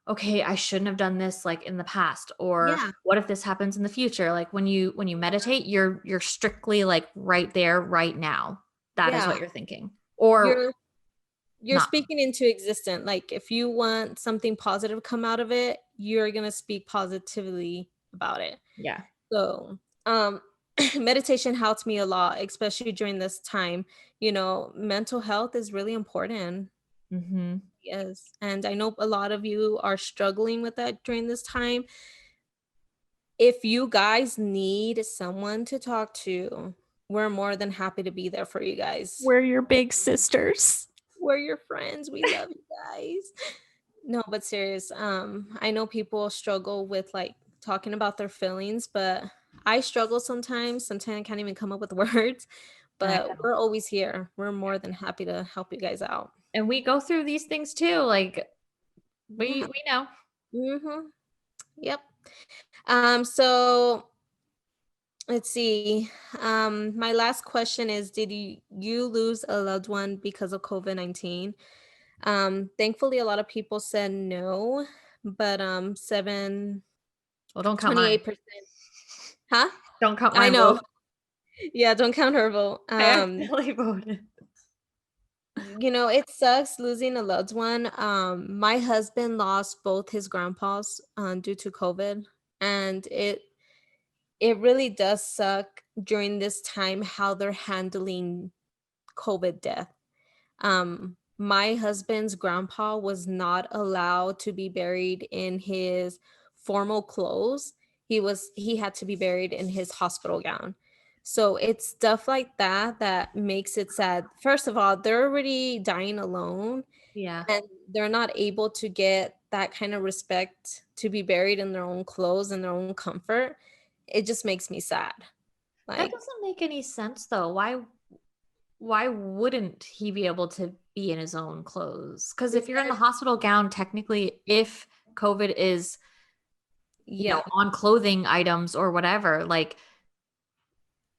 okay, I shouldn't have done this like in the past, or Yeah. what if this happens in the future? Like when you meditate, you're strictly like right there, right now. That is Yeah. what you're thinking. Or You're you're not. speaking into existence. Like if you want something positive to come out of it, you're going to speak positively about it. Yeah. So, meditation helped me a lot, especially during this time. Mental health is really important. Mm-hmm. Yes. And I know a lot of you are struggling with that during this time. If you guys need someone to talk to, we're more than happy to be there for you guys. We're your big sisters. We're your friends. We love you guys. No, but serious. I know people struggle with like talking about their feelings, but I struggle sometimes. Sometimes I can't even come up with words, I but know. we're always here. We're more than happy to help you guys out. And we go through these things too. Like we Yeah. we know. Mm-hmm. Yep. So let's see. My last question is, did you lose a loved one because of COVID-19? Thankfully a lot of people said no, but seven Well, don't count mine. 28%. Huh? Don't count I my know. vote. Yeah, don't count her vote. I accidentally voted. It sucks losing a loved one. My husband lost both his grandpas due to COVID, and it really does suck during this time how they're handling COVID death. My husband's grandpa was not allowed to be buried in his formal clothes. He had to be buried in his hospital gown. So it's stuff like that that makes it sad. First of all, they're already dying alone, Yeah. and they're not able to get that kind of respect to be buried in their own clothes and their own comfort. It just makes me sad. That Like, doesn't make any sense though. Why wouldn't he be able to be in his own clothes? Because they if you're in the said, hospital gown, technically, if COVID is, yeah, on clothing items or whatever, like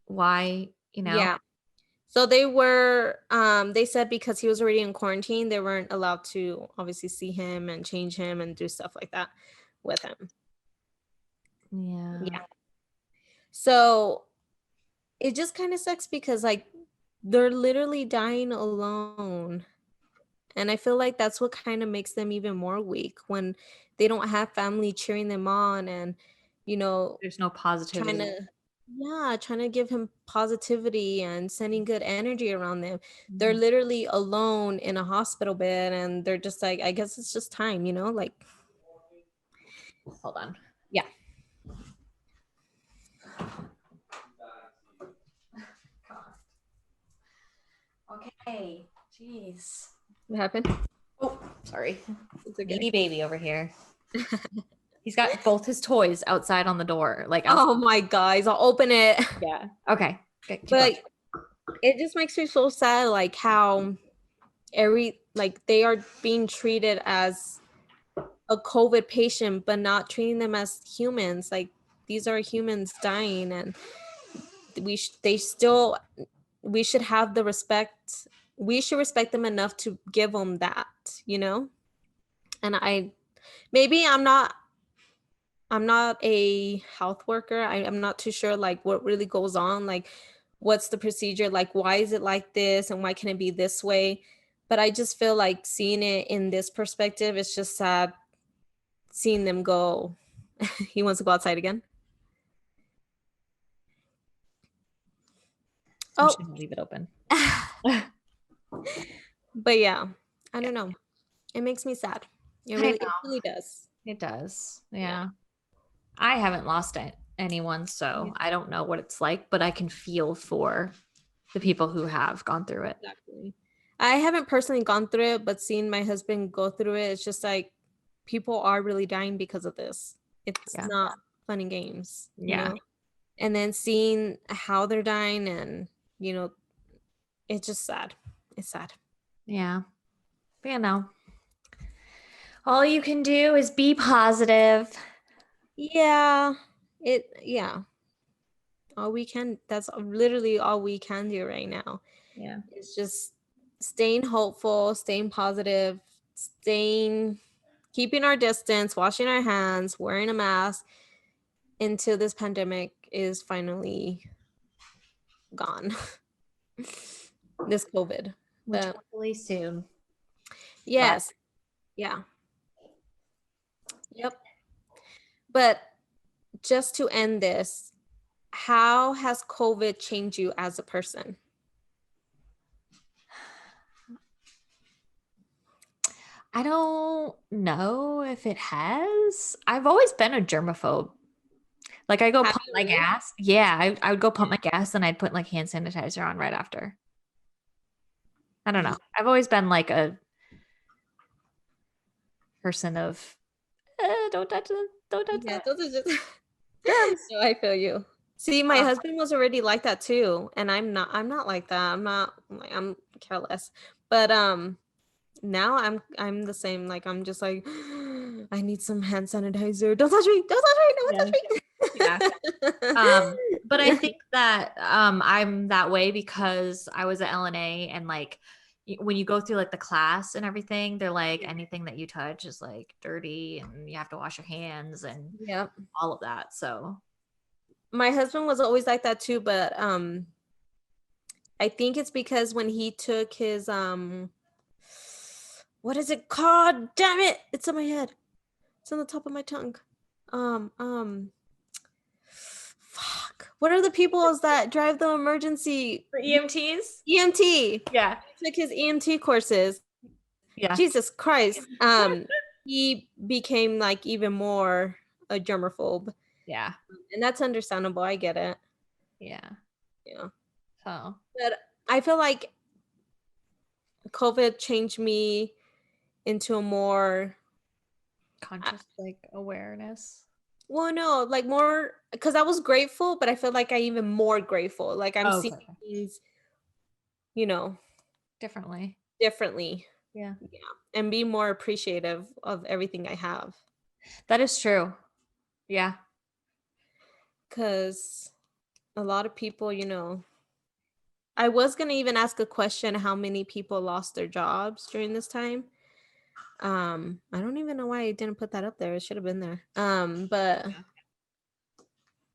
why, yeah. So they said because he was already in quarantine, they weren't allowed to obviously see him and change him and do stuff like that with him. Yeah. Yeah. So it just kind of sucks because like they're literally dying alone. And I feel like that's what kind of makes them even more weak when they don't have family cheering them on and, you know, There's no trying positivity. to trying to give him positivity and sending good energy around them. They're Mhm. literally alone in a hospital bed and they're just like, I guess it's just time, like, Hold on. yeah. Okay. Jeez. What happened? Oh, sorry. It's okay. Needy baby over here. He's got both his toys outside on the door, like outside. Oh my guys, I'll open it. Yeah. Okay. Okay, keep going. But it just makes me so sad, like how they are being treated as a COVID patient, but not treating them as humans. Like these are humans dying, and they still we should have the respect. We should respect them enough to give them that. And maybe I'm not a health worker. I'm not too sure like what really goes on, like what's the procedure, like why is it like this and why can it be this way? But I just feel like seeing it in this perspective, it's just sad seeing them go. He wants to go outside again. I'm Oh, just gonna leave it open. but yeah, I Yeah, don't know. It makes me sad. I It know really does. it does. Yeah. Yeah, I haven't lost anyone, Yeah, so I don't know what it's like, but I can feel for the people who have gone through it. exactly. I haven't personally gone through it, but seeing my husband go through it, it's just like people are really dying because of this. It's Yeah, not fun and games, you yeah, know? And then seeing how they're dying and, you know, it's just sad. It's sad. yeah. But, all you can do is be positive. Yeah. Yeah. All we can, that's literally all we can do right now. Yeah. It's just staying hopeful, staying positive, staying, keeping our distance, washing our hands, wearing a mask until this pandemic is finally gone. This COVID. Which But hopefully soon. But yes, yeah, yep. But just to end this, how has COVID changed you as a person? I don't know if it has. I've always been a germaphobe. Like I go Have pump you my really? gas. Yeah, I would go pump my gas and I'd put like hand sanitizer on right after. I don't know. I've always been like a person of don't touch them, don't touch Yeah, that. those are just Germs. so I feel you. See, my Uh, husband was already like that too, and I'm not like that. I'm careless. But now I'm the same. Like I'm just like I need some hand sanitizer. Don't touch me. Don't touch me. yeah. Yeah. Don't touch But I me. think that I'm that way because I was at LNA and like when you go through like the class and everything, they're like anything that you touch is like dirty and you have to wash your hands and Yeah. all of that. So My husband was always like that too, but I think it's because when he took his what is it called? Damn it. It's on my head. It's on the top of my tongue. Um fuck. What are the peoples that drive the emergency for EMTs? EMT? Yeah. He took his EMT courses. Yeah. Jesus Christ. He became like even more a germaphobe. Yeah. And that's understandable. I get it. Yeah. Yeah. So But I feel like COVID changed me into a more conscious like awareness. well, no, like more because I was grateful, but I feel like I even more grateful. Like I'm Oh, seeing okay. things, you know, Differently. differently. Yeah. Yeah. And be more appreciative of everything I have. That is true. Yeah. Cause a lot of people, I was gonna even ask a question how many people lost their jobs during this time. I don't even know why I didn't put that up there. It should have been there. But Yeah.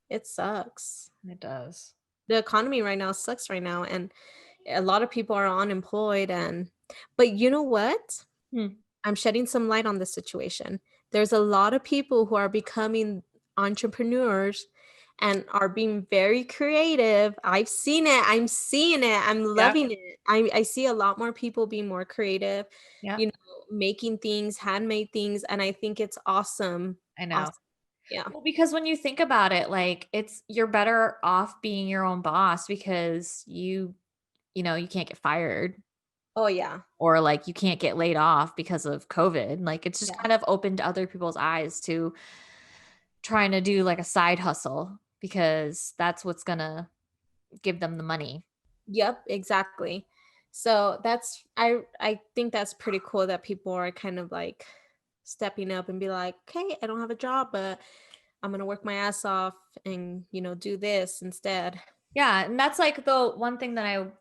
it sucks. It does. The economy right now sucks right now, and a lot of people are unemployed. And but you know what? Hmm. I'm shedding some light on this situation. There's a lot of people who are becoming entrepreneurs and are being very creative. I've seen it. I'm seeing it. I'm Yeah. loving it. I see a lot more people being more creative, Yeah. making things, handmade things, and I think it's awesome. I know. Awesome. Yeah. Well, because when you think about it, like you're better off being your own boss because you can't get fired Oh yeah. or like you can't get laid off because of COVID. Like it's just Yeah. kind of opened other people's eyes to trying to do like a side hustle because that's what's gonna give them the money. Yep, exactly. So I think that's pretty cool that people are kind of like stepping up and be like, "Okay, I don't have a job, but I'm going to work my ass off and, do this instead." Yeah, and that's like the one thing that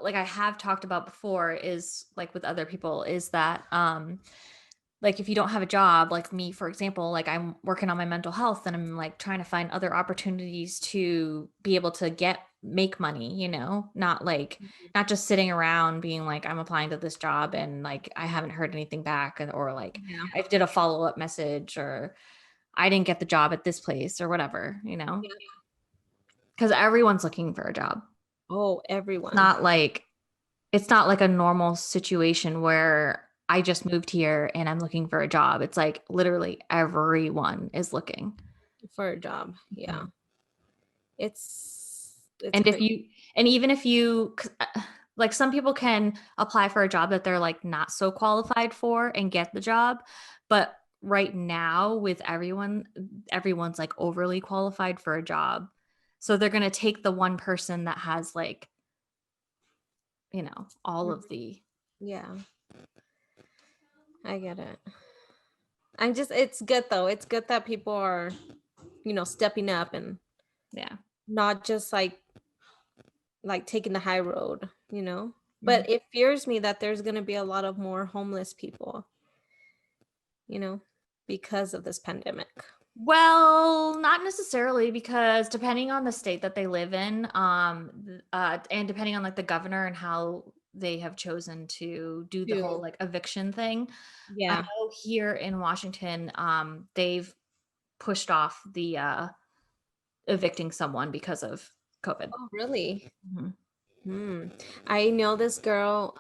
like I have talked about before is like with other people is that like if you don't have a job like me for example like I'm working on my mental health and I'm like trying to find other opportunities to be able to make money, not like not just sitting around being like I'm applying to this job and like I haven't heard anything back or like Yeah. I did a follow-up message or I didn't get the job at this place or whatever, Yeah. because everyone's looking for a job. Oh, It's everyone. not like it's not like a normal situation where I just moved here and I'm looking for a job. It's like literally everyone is looking. For a job. Yeah. Mhm. It's And if crazy. you, and even if you, like some people can apply for a job that they're like not so qualified for and get the job. But right now, with everyone's like overly qualified for a job. So they're going to take the one person that has like, all Mhm. of the, Yeah, I get it. I'm just it's good though. It's good that people are, stepping up and yeah. not just like taking the high road. Mhm. But it fears me that there's going to be a lot of more homeless people, you know, because of this pandemic. Well, not necessarily because depending on the state that they live in, and depending on like the governor and how they have chosen to do the whole Too. like eviction thing. I Yeah. know here in Washington, they've pushed off the evicting someone because of COVID. Oh, really? Mhm. Hmm. I know this girl.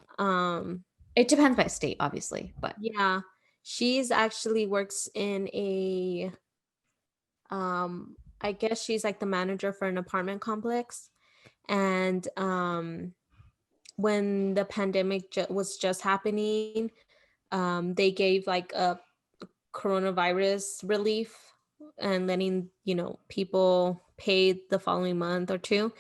It depends by state, obviously, but Yeah, she's actually works in a I guess she's like the manager for an apartment complex. And when the pandemic was just happening, they gave like a coronavirus relief and letting people pay the following month or two.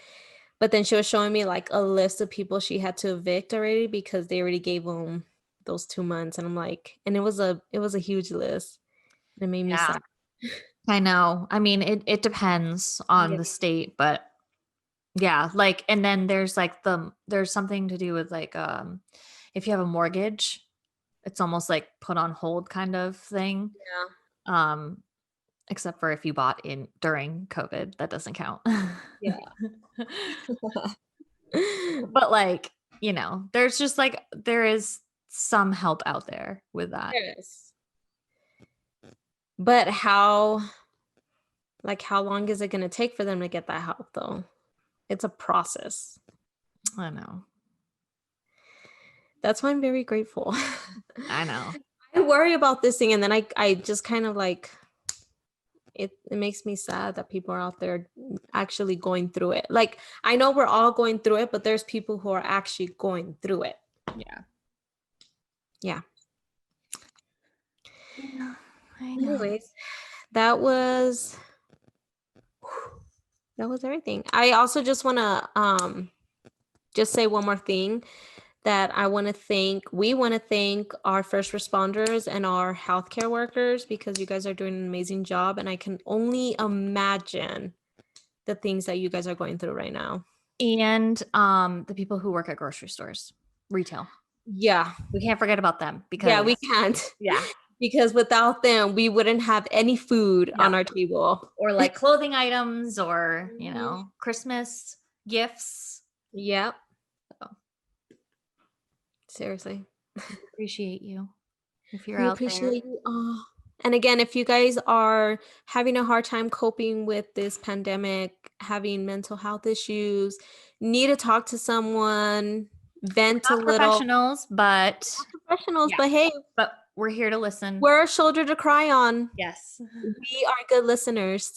But then she was showing me like a list of people she had to evict already because they already gave them those 2 months. And I'm like, and it was a huge list. It made me yeah, sad. I know. I mean, it depends on Yeah. the state, but yeah, like, and then there's something to do with like if you have a mortgage, it's almost like put on hold kind of thing. Um except for if you bought in during COVID, that doesn't count. Yeah. But like, there's just like there is some help out there with that. Yes. But how long is it going to take for them to get that help though? It's a process. I know. That's why I'm very grateful. I know. I worry about this thing and then I just kind of like it makes me sad that people are out there actually going through it. Like I know we're all going through it, but there's people who are actually going through it. Yeah. Yeah. Yeah, I know. Anyways, that was that was everything. I also just want to just say one more thing that we want to thank our first responders and our healthcare workers because you guys are doing an amazing job. And I can only imagine the things that you guys are going through right now. And the people who work at grocery stores, retail. Yeah. We can't forget about them Yeah, we because can't. yeah. Because without them, we wouldn't have any food No. on our table. Or like clothing items or, Mhm. Christmas gifts. Yep. So Seriously. we appreciate you if you're We out there. appreciate you all. And again, if you guys are having a hard time coping with this pandemic, having mental health issues, need to talk to someone, vent a Not little, professionals, but professionals, yeah, but hey, but we're here to listen. we're a shoulder to cry on. Yes. We are good listeners.